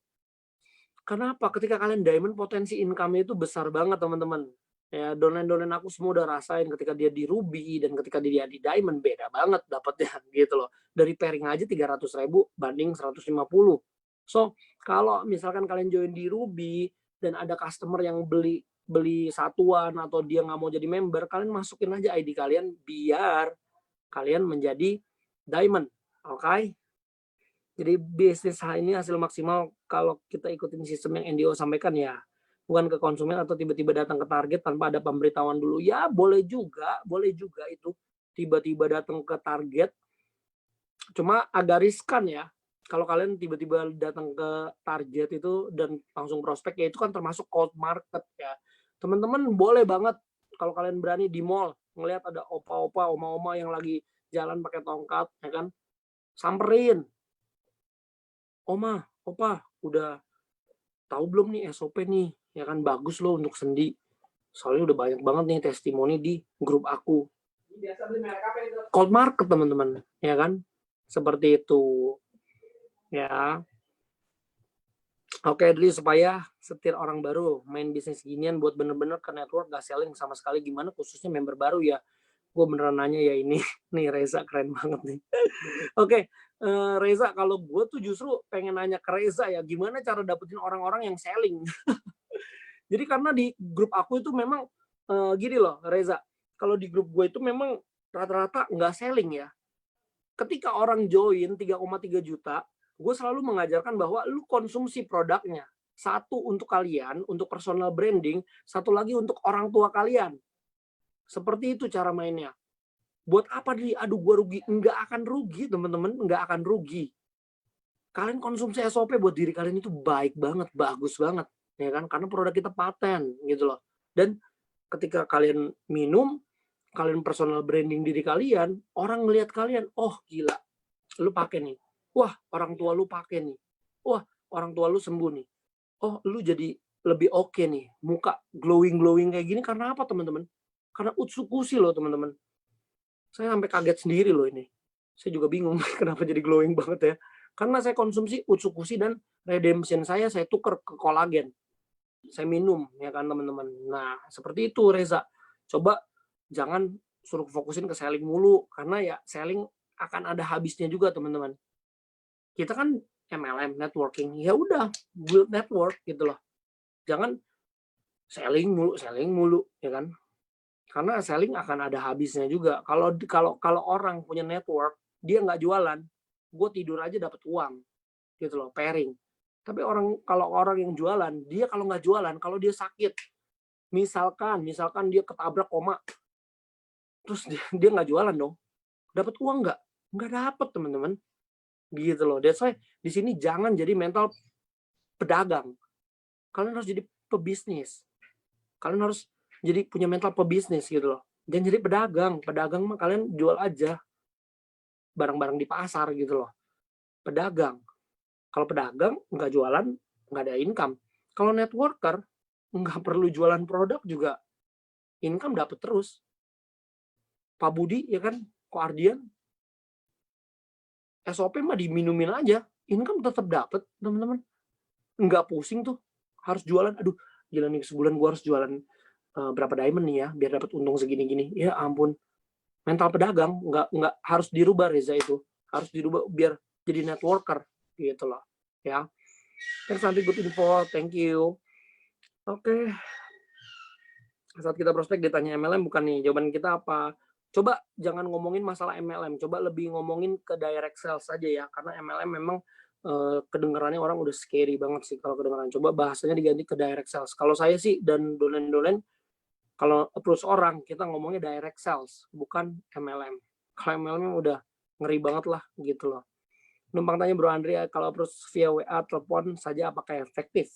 [SPEAKER 2] Kenapa? Ketika kalian diamond, potensi income itu besar banget, teman-teman. Ya, downline aku semua udah rasain ketika dia di ruby dan ketika dia di diamond, beda banget dapatnya gitu loh. Dari pairing aja 300.000 banding 150. So, kalau misalkan kalian join di ruby dan ada customer yang beli satuan atau dia nggak mau jadi member, kalian masukin aja ID kalian biar kalian menjadi diamond. Oke? Jadi bisnis ini hasil maksimal kalau kita ikutin sistem yang NDO sampaikan ya. Bukan ke konsumen atau tiba-tiba datang ke target tanpa ada pemberitahuan dulu. Ya boleh juga itu tiba-tiba datang ke target. Cuma agak riskan ya. Kalau kalian tiba-tiba datang ke target itu dan langsung prospek, ya itu kan termasuk cold market ya. Teman-teman boleh banget kalau kalian berani di mall ngelihat ada opa-opa, oma-oma yang lagi jalan pakai tongkat, ya kan? Samperin. Oma, opa, udah tahu belum nih SOP nih? Ya kan bagus loh untuk sendi. Soalnya udah banyak banget nih testimoni di grup aku. Cold market teman-teman, ya kan? Seperti itu. Ya. Oke, jadi supaya setir orang baru main bisnis ginian buat bener-bener ke network gak selling sama sekali, gimana khususnya member baru ya. Gue beneran nanya ya ini. Nih Reza keren banget nih. Oke, Reza, kalau gue tuh justru pengen nanya ke Reza ya, gimana cara dapetin orang-orang yang selling? Jadi karena di grup aku itu memang gini loh, Reza. Kalau di grup gue itu memang rata-rata nggak selling ya. Ketika orang join 3,3 juta, gue selalu mengajarkan bahwa lu konsumsi produknya. Satu untuk kalian, untuk personal branding, satu lagi untuk orang tua kalian. Seperti itu cara mainnya. Buat apa nih? Aduh, gue rugi. Nggak akan rugi, teman-teman. Nggak akan rugi. Kalian konsumsi SOP buat diri kalian itu baik banget, bagus banget. Ya kan? Karena produk kita paten, gitu loh. Dan ketika kalian minum, kalian personal branding diri kalian, orang ngelihat kalian, oh gila, lu pakai nih. Wah, orang tua lu pakai nih. Wah, orang tua lu sembuh nih. Oh, lu jadi lebih oke nih. Muka glowing-glowing kayak gini karena apa, teman-teman? Karena Utsukushi loh, teman-teman. Saya sampai kaget sendiri loh ini. Saya juga bingung kenapa jadi glowing banget ya. Karena saya konsumsi Utsukushi dan redemption saya tukar ke kolagen. Saya minum, ya kan teman-teman. Nah, seperti itu Reza. Coba jangan suruh fokusin ke selling mulu. Karena ya selling akan ada habisnya juga teman-teman. Kita kan MLM, networking. Ya udah, build network gitu loh. Jangan selling mulu, ya kan? Karena selling akan ada habisnya juga. Kalau orang punya network, dia nggak jualan, gue tidur aja dapat uang, gitu loh, pairing. Tapi kalau orang yang jualan, dia kalau nggak jualan, kalau dia sakit, misalkan dia ketabrak koma, terus dia nggak jualan dong, dapat uang nggak? Nggak dapat teman-teman. Gitu loh. That's why di sini jangan jadi mental pedagang. Kalian harus jadi pebisnis. Kalian harus jadi punya mental pebisnis gitu loh. Jangan jadi pedagang. Pedagang mah kalian jual aja barang-barang di pasar gitu loh. Pedagang. Kalau pedagang nggak jualan, nggak ada income. Kalau networker nggak perlu jualan produk juga income dapat terus. Pak Budi ya kan, Ko Ardian, SOP mah diminumin aja, income tetap dapat teman-teman. Nggak pusing tuh harus jualan. Aduh, gila nih sebulan gua harus jualan berapa diamond nih ya biar dapat untung segini-gini. Ya ampun, mental pedagang nggak harus dirubah Reza itu. Harus dirubah biar jadi networker gitu loh. Ya. Thanks nanti good info, thank you. Oke. Saat kita prospek ditanya MLM bukan nih, jawaban kita apa? Coba jangan ngomongin masalah MLM, coba lebih ngomongin ke direct sales saja ya, karena MLM memang kedengarannya orang udah scary banget sih kalau kedengaran. Coba bahasanya diganti ke direct sales. Kalau saya sih dan dolen-dolen, kalau approach orang kita ngomongnya direct sales, bukan MLM. Kalau MLM udah ngeri banget lah gitu loh. Numpang tanya Bro Andrea, kalau approach via WA, telepon saja apakah efektif?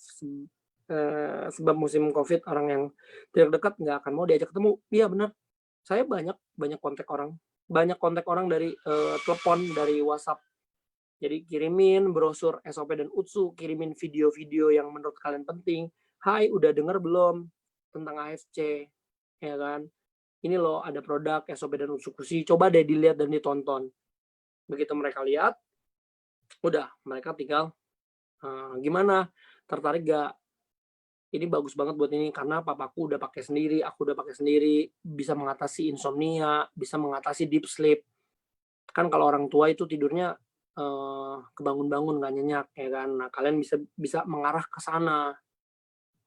[SPEAKER 2] Sebab musim COVID orang yang tidak dekat nggak akan mau diajak ketemu. Iya benar. Saya banyak kontak orang dari telepon, dari WhatsApp. Jadi kirimin brosur SOP dan UTSU, kirimin video-video yang menurut kalian penting. Hai, udah denger belum tentang AFC? Ya kan? Ini loh ada produk SOP dan UTSU Kusi, coba deh dilihat dan ditonton. Begitu mereka lihat, udah mereka tinggal gimana? Tertarik gak? Ini bagus banget buat ini karena papaku udah pakai sendiri, aku udah pakai sendiri, bisa mengatasi insomnia, bisa mengatasi deep sleep. Kan kalau orang tua itu tidurnya kebangun-bangun nggak nyenyak ya kan. Nah, kalian bisa mengarah ke sana.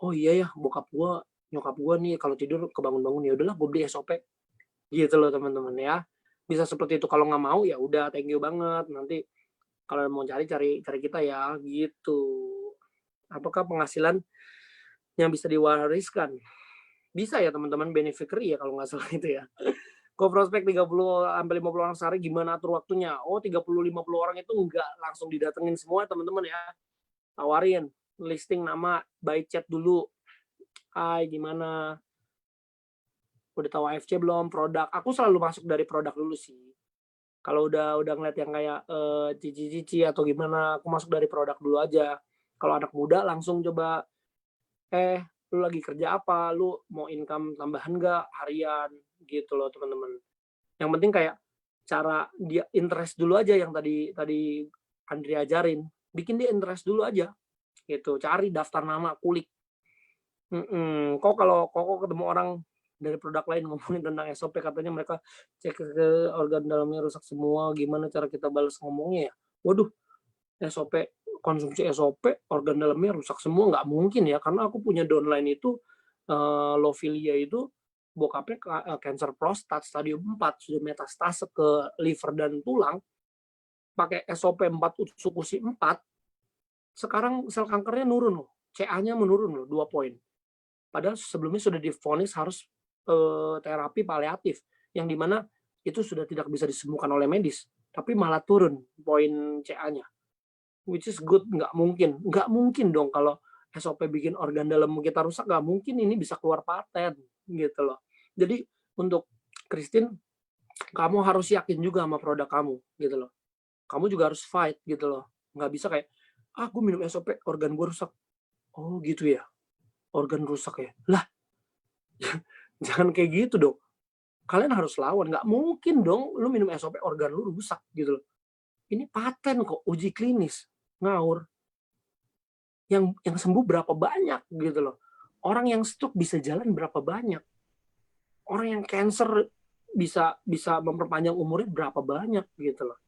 [SPEAKER 2] Oh iya ya, nyokap gua nih kalau tidur kebangun-bangun, ya udahlah gue beli SOP. Gitu loh teman-teman ya. Bisa seperti itu. Kalau nggak mau ya udah thank you banget. Nanti kalau mau cari kita ya gitu. Apakah penghasilan yang bisa diwariskan? Bisa ya teman-teman, beneficiary ya kalau nggak salah itu ya. Kok prospek 30-50 orang sehari gimana atur waktunya? Oh 30-50 orang itu nggak langsung didatengin semua teman-teman ya. Tawarin, listing nama, by chat dulu. Hai gimana? Udah tahu AFC belum? Produk. Aku selalu masuk dari produk dulu sih. Kalau udah ngeliat yang kayak cici-cici atau gimana, aku masuk dari produk dulu aja. Kalau anak muda langsung coba, lu lagi kerja apa? Lu mau income tambahan nggak harian? Gitu loh teman-teman. Yang penting kayak cara dia interest dulu aja yang tadi Andri ajarin. Bikin dia interest dulu aja. Gitu. Cari daftar nama, kulik. Kalau ketemu orang dari produk lain ngomongin tentang SOP, katanya mereka cek ke organ dalamnya rusak semua, gimana cara kita balas ngomongnya ya? Waduh, SOP, konsumsi SOP, organ dalamnya rusak semua, nggak mungkin ya, karena aku punya downline itu, Lofilia itu bokapnya kanker prostat stadium 4, sudah metastase ke liver dan tulang, pakai SOP 4 Utsukushi 4, sekarang sel kankernya nurun loh, CA-nya menurun loh 2 poin. Padahal sebelumnya sudah divonis harus terapi paliatif, yang dimana itu sudah tidak bisa disembuhkan oleh medis, tapi malah turun poin CA-nya. Which is good, nggak mungkin dong kalau SOP bikin organ dalam kita rusak, nggak mungkin ini bisa keluar paten gitu loh. Jadi untuk Christine, kamu harus yakin juga sama produk kamu gitu loh. Kamu juga harus fight gitu loh. Nggak bisa kayak, gue minum SOP organ gue rusak. Oh gitu ya, organ rusak ya. Lah, jangan kayak gitu dong. Kalian harus lawan. Nggak mungkin dong lu minum SOP organ lu rusak gitu loh. Ini paten kok, uji klinis. Ngawur. Yang sembuh berapa banyak gitu loh. Orang yang stroke bisa jalan berapa banyak. Orang yang cancer bisa memperpanjang umurnya berapa banyak gitu loh.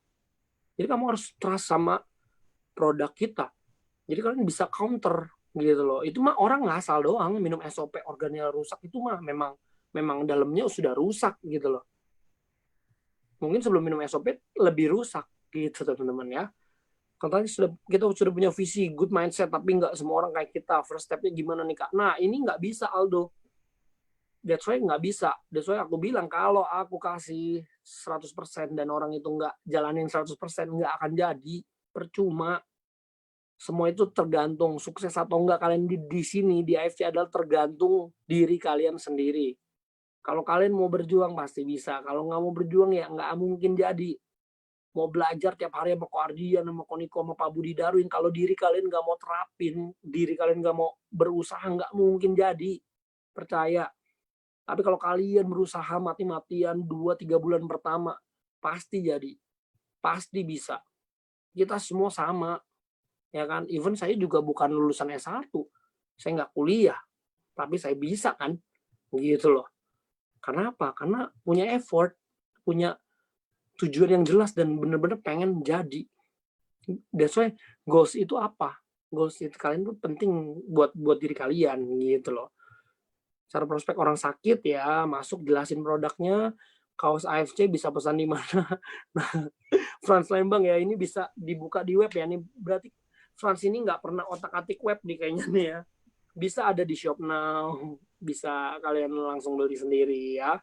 [SPEAKER 2] Jadi kamu harus trust sama produk kita. Jadi kalian bisa counter gitu loh. Itu mah orang ngasal doang minum SOP organnya rusak, itu mah memang dalamnya sudah rusak gitu loh. Mungkin sebelum minum SOP lebih rusak gitu teman-teman ya. Katanya kita sudah punya visi, good mindset, tapi nggak semua orang kayak kita. First step-nya gimana nih Kak? Nah ini nggak bisa Aldo. That's why nggak bisa. That's why aku bilang kalau aku kasih 100% dan orang itu nggak jalanin 100%, nggak akan jadi, percuma. Semua itu tergantung sukses atau enggak kalian di sini di AFC adalah tergantung diri kalian sendiri. Kalau kalian mau berjuang pasti bisa, kalau nggak mau berjuang ya nggak mungkin jadi. Mau belajar tiap hari sama Ko Ardian, sama Ko Niko, sama Pak Budi Darwin, kalau diri kalian nggak mau terapin, diri kalian nggak mau berusaha, nggak mungkin jadi. Percaya. Tapi kalau kalian berusaha mati-matian 2-3 bulan pertama, pasti jadi. Pasti bisa. Kita semua sama. Ya kan? Even saya juga bukan lulusan S1. Saya nggak kuliah. Tapi saya bisa kan? Gitu loh. Karena apa? Karena punya effort. Punya tujuan yang jelas dan benar-benar pengen jadi. That's why goals itu apa? Goals itu kalian tuh penting buat diri kalian gitu loh. Cara prospek orang sakit ya, masuk jelasin produknya, kaos AFC bisa pesan di mana. Nah, Frans Lembang ya, ini bisa dibuka di web ya. Ini berarti Frans ini nggak pernah otak-atik web nih kayaknya nih ya. Bisa ada di Shop Now, bisa kalian langsung beli sendiri ya.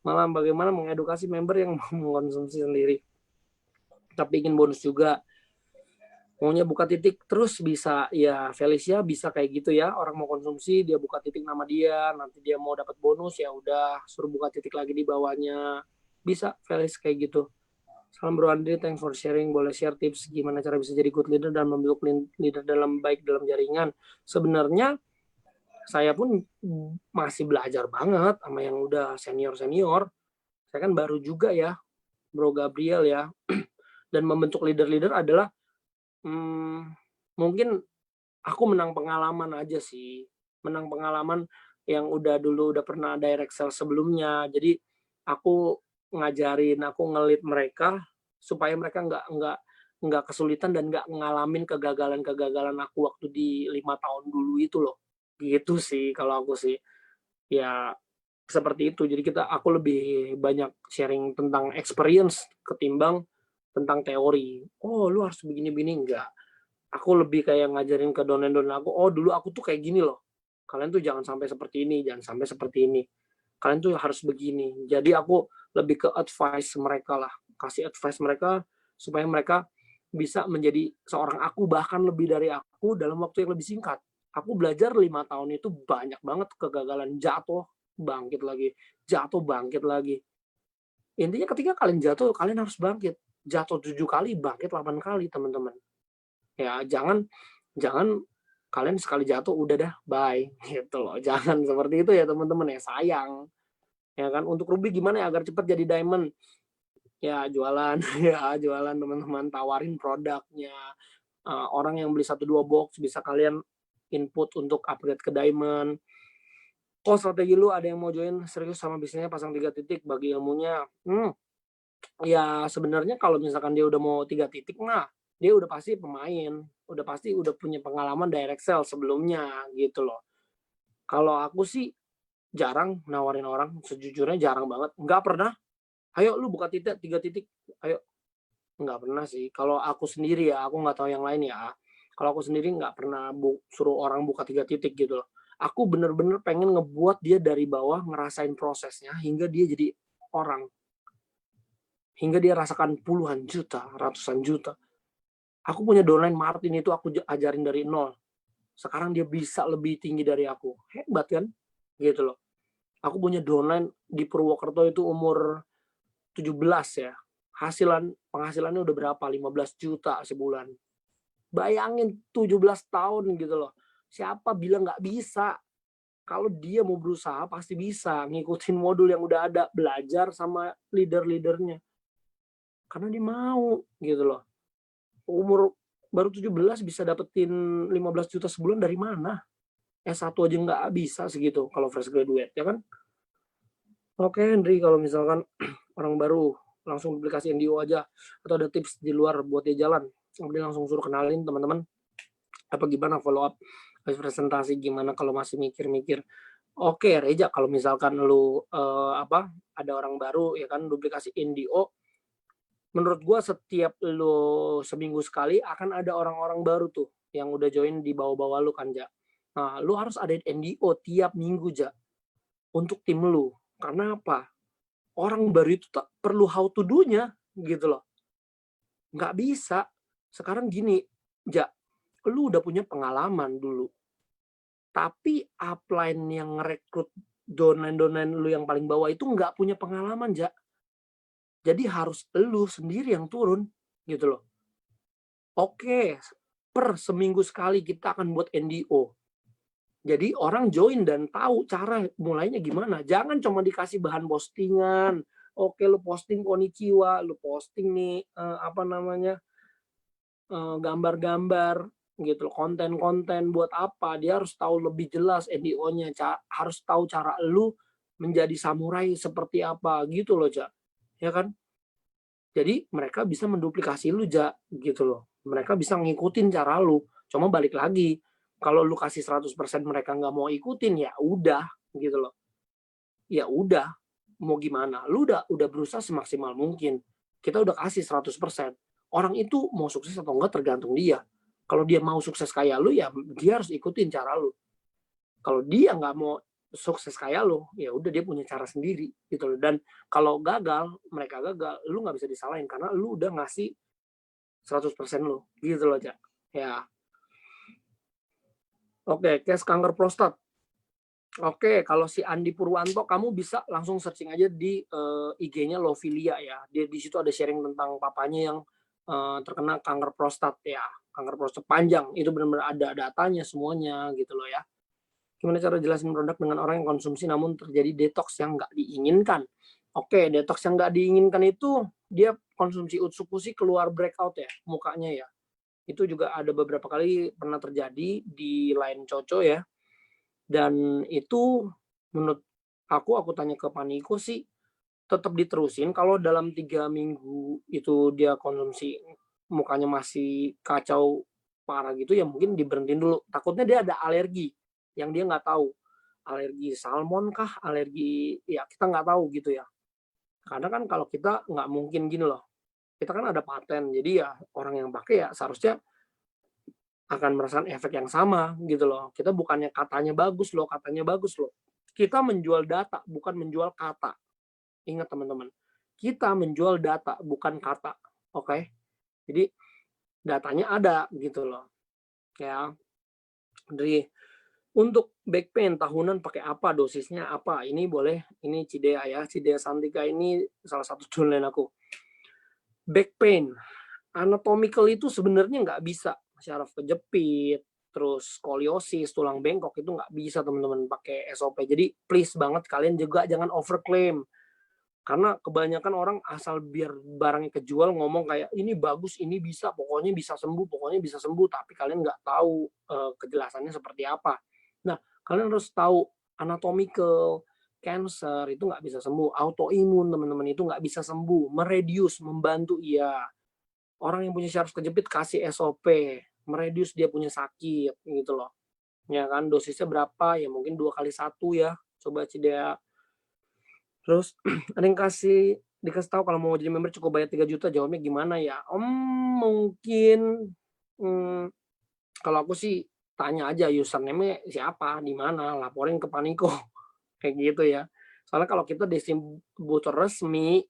[SPEAKER 2] Malah bagaimana mengedukasi member yang mau mengkonsumsi sendiri. Tapi ingin bonus juga. Maunya buka titik terus bisa ya, Felicia bisa kayak gitu ya, orang mau konsumsi dia buka titik nama dia, nanti dia mau dapat bonus ya udah suruh buka titik lagi di bawahnya, bisa Felicia kayak gitu. Salam Bro Andri, thanks for sharing. Boleh share tips gimana cara bisa jadi good leader dan membentuk leader dalam baik dalam jaringan? Sebenarnya saya pun masih belajar banget sama yang udah senior. Saya kan baru juga ya, Bro Gabriel ya. Dan membentuk leader adalah mungkin aku menang pengalaman aja sih. Menang pengalaman yang dulu udah pernah direct sales sebelumnya. Jadi aku ngajarin, aku ngelit mereka supaya mereka nggak kesulitan dan nggak ngalamin kegagalan aku waktu di 5 tahun dulu itu loh. Gitu sih kalau aku sih. Ya seperti itu. Jadi aku lebih banyak sharing tentang experience ketimbang tentang teori. Oh, lu harus begini-begini, enggak. Aku lebih kayak ngajarin ke donen-donen aku, oh dulu aku tuh kayak gini loh. Kalian tuh jangan sampai seperti ini, jangan sampai seperti ini. Kalian tuh harus begini. Jadi aku lebih ke advice mereka lah. Kasih advice mereka supaya mereka bisa menjadi seorang aku, bahkan lebih dari aku dalam waktu yang lebih singkat. Aku belajar 5 tahun itu banyak banget kegagalan, jatuh, bangkit lagi. Jatuh, bangkit lagi. Intinya ketika kalian jatuh, kalian harus bangkit. Jatuh 7 kali, bangkit 8 kali, teman-teman. Ya, jangan kalian sekali jatuh udah dah bye gitu loh. Jangan seperti itu ya teman-teman ya, sayang. Ya kan, untuk Ruby gimana ya agar cepat jadi diamond? Ya jualan ya jualan teman-teman, tawarin produknya. Orang yang beli 1-2 box bisa kalian input untuk upgrade ke diamond. Oh, strategi lu ada yang mau join serius sama bisnisnya pasang 3 titik bagi ilmunya. Ya sebenarnya kalau misalkan dia udah mau 3 titik mah dia udah pasti pemain, udah pasti udah punya pengalaman direct sell sebelumnya gitu loh. Kalau aku sih jarang nawarin orang, sejujurnya jarang banget. Nggak pernah, ayo lu buka titik 3 titik, ayo. Nggak pernah sih. Kalau aku sendiri ya, aku nggak tahu yang lain ya. Kalau aku sendiri nggak pernah suruh orang buka 3 titik gitu loh. Aku bener-bener pengen ngebuat dia dari bawah, ngerasain prosesnya hingga dia jadi orang. Hingga dia rasakan puluhan juta, ratusan juta. Aku punya downline Martin itu aku ajarin dari nol. Sekarang dia bisa lebih tinggi dari aku. Hebat kan? Gitu loh. Aku punya downline di Purwokerto itu umur 17 ya. Penghasilannya udah berapa? 15 juta sebulan. Bayangin 17 tahun gitu loh. Siapa bilang nggak bisa? Kalau dia mau berusaha pasti bisa. Ngikutin modul yang udah ada. Belajar sama leader-leadernya. Karena dia mau gitu loh. Umur baru 17 bisa dapetin 15 juta sebulan dari mana? S1 aja nggak bisa segitu kalau fresh graduate, ya kan? Oke, Henry, kalau misalkan orang baru langsung aplikasi NDO aja atau ada tips di luar buat dia jalan, kemudian langsung suruh kenalin teman-teman apa gimana follow up habis presentasi, gimana kalau masih mikir-mikir. Oke, Reja, kalau misalkan lu ada orang baru ya kan duplikasi NDO, menurut gua setiap lu seminggu sekali akan ada orang-orang baru tuh yang udah join di bawah-bawah lu kan, Ja. Nah, lu harus ada NDO tiap minggu, Ja, untuk tim lu. Karena apa? orang baru itu perlu how to do-nya gitu loh. Nggak bisa. Sekarang gini, Ja, lu udah punya pengalaman dulu. Tapi upline yang ngerekrut downline lu yang paling bawah itu nggak punya pengalaman, Ja. Jadi harus lu sendiri yang turun gitu loh. Oke, per seminggu sekali kita akan buat NDO. Jadi orang join dan tahu cara mulainya gimana. Jangan cuma dikasih bahan postingan. Oke, lu posting konnichiwa, lu posting nih gambar-gambar gitu, konten-konten buat apa? Dia harus tahu lebih jelas NDO-nya, harus tahu cara lu menjadi samurai seperti apa gitu loh, Cak. Ya kan? Jadi mereka bisa menduplikasi lu, Ja, gitu loh. Mereka bisa ngikutin cara lu. Cuma balik lagi, kalau lu kasih 100% mereka nggak mau ikutin, ya udah gitu loh. Ya udah, mau gimana? Lu udah berusaha semaksimal mungkin. Kita udah kasih 100%. Orang itu mau sukses atau enggak tergantung dia. Kalau dia mau sukses kayak lu, ya dia harus ikutin cara lu. Kalau dia nggak mau sukses kayak lo, ya udah dia punya cara sendiri gitu loh. Dan kalau mereka gagal, lu nggak bisa disalahin karena lu udah ngasih 100% lo gitu loh, Cak. Ya. Oke, case kanker prostat. Oke, kalau si Andi Purwanto, kamu bisa langsung searching aja di IG-nya Lovilia ya. Dia di situ ada sharing tentang papanya yang terkena kanker prostat ya. Kanker prostat panjang, itu benar-benar ada datanya semuanya gitu loh ya. Gimana cara jelasin produk dengan orang yang konsumsi namun terjadi detox yang nggak diinginkan? Oke, detox yang nggak diinginkan itu dia konsumsi Utsukushi keluar breakout ya, mukanya ya. Itu juga ada beberapa kali pernah terjadi di Line Coco ya. Dan itu menurut aku tanya ke Paniko sih, tetap diterusin kalau dalam 3 minggu itu dia konsumsi mukanya masih kacau parah gitu, ya mungkin diberhentiin dulu. Takutnya dia ada alergi yang dia nggak tahu. Alergi salmon kah? Alergi, ya kita nggak tahu gitu ya. Karena kan kalau kita nggak mungkin gini loh. Kita kan ada paten, jadi ya orang yang pakai ya seharusnya akan merasakan efek yang sama gitu loh. Kita bukannya katanya bagus loh. Kita menjual data, bukan menjual kata. Ingat teman-teman, kita menjual data, bukan kata. Oke? Jadi datanya ada gitu loh. Ya. Dari untuk back pain tahunan pakai apa, dosisnya apa? Ini boleh, ini Cidea ya. Cidea Santika ini salah satu downline aku. Back pain, anatomical itu sebenarnya nggak bisa. Syaraf kejepit, terus skoliosis, tulang bengkok itu nggak bisa teman-teman pakai SOP. Jadi please banget kalian juga jangan overclaim. Karena kebanyakan orang asal biar barangnya kejual ngomong kayak ini bagus, ini bisa, pokoknya bisa sembuh, tapi kalian nggak tahu kejelasannya seperti apa. Nah, kalian harus tahu anatomical, cancer itu nggak bisa sembuh, autoimun teman-teman itu nggak bisa sembuh, mereduce, membantu iya. Orang yang punya syaraf kejepit kasih SOP, mereduce dia punya sakit gitu loh. Ya kan, dosisnya berapa? Ya mungkin 2x1 ya. Coba Cidea. Terus ada yang dikasih tahu kalau mau jadi member cukup bayar 3 juta, jawabnya gimana ya? Mungkin kalau aku sih tanya aja username-nya siapa, di mana, laporin ke Paniko. Kayak gitu ya. Soalnya kalau kita distributor resmi,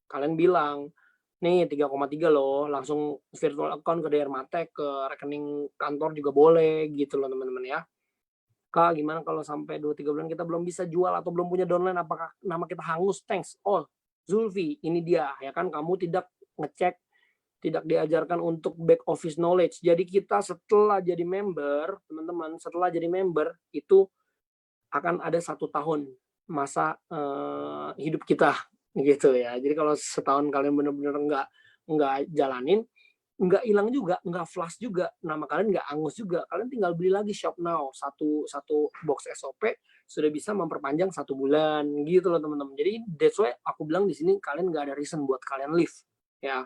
[SPEAKER 2] kalian bilang, nih 3,3 loh, langsung virtual account ke Dermatek, ke rekening kantor juga boleh gitu loh teman-teman ya. Kak, gimana kalau sampai 2-3 bulan kita belum bisa jual atau belum punya downline, apakah nama kita hangus? Thanks. Oh, Zulfi, ini dia ya kan, kamu tidak ngecek, tidak diajarkan untuk back office knowledge. Jadi kita setelah jadi member, teman-teman, setelah jadi member itu akan ada 1 tahun masa hidup kita gitu ya. Jadi kalau setahun kalian benar-benar nggak jalanin, nggak hilang juga, nggak flash juga, nama kalian nggak angus juga. Kalian tinggal beli lagi shop now, satu box SOP sudah bisa memperpanjang 1 bulan gitu loh teman-teman. Jadi that's why aku bilang di sini kalian nggak ada reason buat kalian leave ya.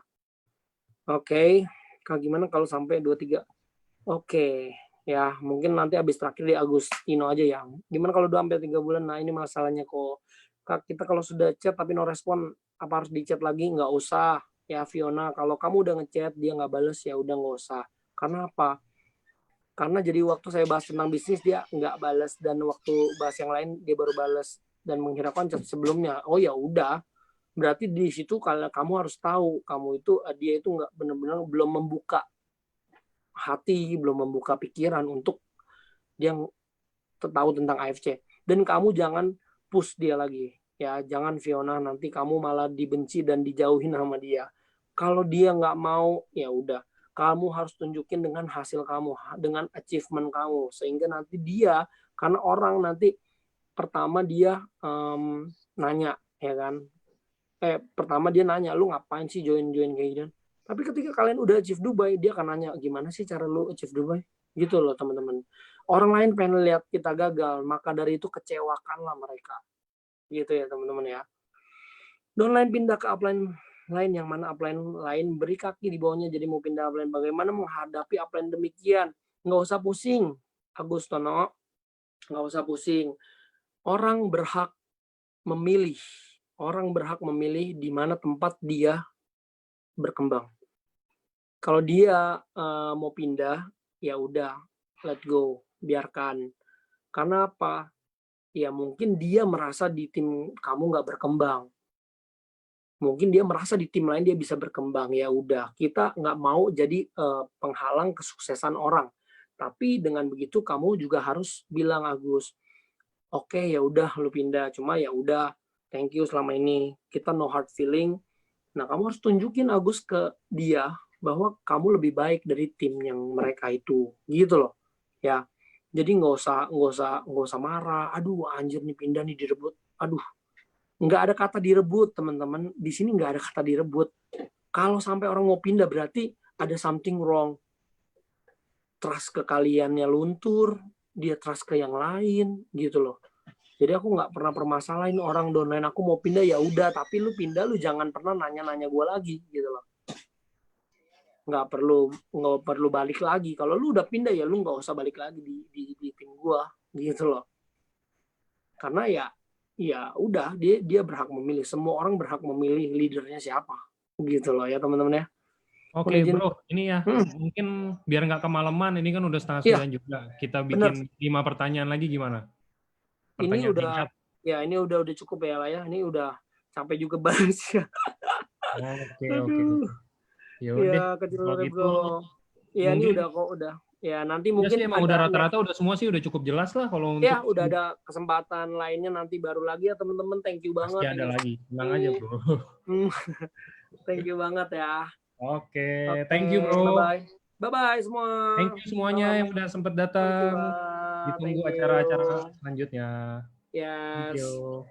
[SPEAKER 2] Oke. Kak, gimana kalau sampai 23? Oke. Ya, mungkin nanti habis terakhir di Agustino aja ya. Gimana kalau 2 sampai 3 bulan? Nah, ini masalahnya kok. Kak, kita kalau sudah chat tapi no respon, apa harus di chat lagi? Nggak usah. Ya, Fiona, kalau kamu udah ngechat dia nggak bales, ya udah nggak usah. Karena apa? Karena jadi waktu saya bahas tentang bisnis dia nggak bales, dan waktu bahas yang lain dia baru bales dan menghiraukan chat sebelumnya. Oh ya udah, Berarti di situ kalau kamu harus tahu kamu itu dia itu nggak benar-benar belum membuka hati, belum membuka pikiran untuk dia tahu tentang AFC. Dan kamu jangan push dia lagi. Ya, jangan Fiona nanti kamu malah dibenci dan dijauhin sama dia. Kalau dia nggak mau, ya udah. Kamu harus tunjukin dengan hasil kamu, dengan achievement kamu. Sehingga nanti dia, karena orang nanti pertama dia nanya, ya kan. Pertama dia nanya, lu ngapain sih join-join kayak gini. Tapi ketika kalian udah achieve Dubai, dia akan nanya, gimana sih cara lu achieve Dubai? Gitu loh teman-teman. Orang lain pengen lihat kita gagal, maka dari itu kecewakanlah mereka. Gitu ya teman-teman ya. Downline pindah ke upline lain, yang mana upline lain beri kaki di bawahnya, jadi mau pindah upline. Bagaimana menghadapi upline demikian? Nggak usah pusing, Agus Tono. Nggak usah pusing. Orang berhak memilih. Orang berhak memilih di mana tempat dia berkembang. Kalau dia mau pindah, ya udah, let go, biarkan. Karena apa? Ya mungkin dia merasa di tim kamu nggak berkembang. Mungkin dia merasa di tim lain dia bisa berkembang. Ya udah, kita nggak mau jadi penghalang kesuksesan orang. Tapi dengan begitu kamu juga harus bilang, Agus, oke, ya udah lu pindah, cuma ya udah, thank you selama ini, kita no hard feeling. Nah, kamu harus tunjukin, Agus, ke dia bahwa kamu lebih baik dari tim yang mereka itu, gitu loh, ya. Jadi nggak usah marah. Aduh, anjir nih pindah nih direbut. Aduh, nggak ada kata direbut, teman-teman. Di sini nggak ada kata direbut. Kalau sampai orang mau pindah berarti ada something wrong. Trust ke kaliannya luntur, dia trust ke yang lain, gitu loh. Jadi aku nggak pernah permasalahin orang downline aku mau pindah, ya udah, tapi lu pindah lu jangan pernah nanya-nanya gue lagi, gitu loh. Nggak perlu balik lagi. Kalau lu udah pindah ya lu nggak usah balik lagi di tim gue, gitu loh. Karena ya udah, dia berhak memilih. Semua orang berhak memilih leadernya siapa, gitu loh ya teman-teman ya.
[SPEAKER 1] Oke bro, ini ya mungkin biar nggak kemalaman, ini kan udah setengah 9 juga. Kita bikin 5 pertanyaan lagi gimana?
[SPEAKER 2] Ini udah, ya ini udah cukup ya lah ya. Ini udah sampai juga bahas ya.
[SPEAKER 1] Oke.
[SPEAKER 2] Ya kecil bro. Ya ini udah kok udah. Ya nanti mungkin
[SPEAKER 1] ya, emang udah rata-rata udah semua sih udah cukup jelas lah kalau untuk.
[SPEAKER 2] Ya udah ada kesempatan lainnya nanti baru lagi ya teman-teman. Thank you banget.
[SPEAKER 1] Pasti ada lagi. Tenang aja bro.
[SPEAKER 2] Thank you banget ya.
[SPEAKER 1] Oke. Thank you bro.
[SPEAKER 2] Bye bye semua.
[SPEAKER 1] Thank you semuanya yang udah sempat datang. Ditunggu acara-acara selanjutnya.
[SPEAKER 2] Yes.
[SPEAKER 1] Thank you.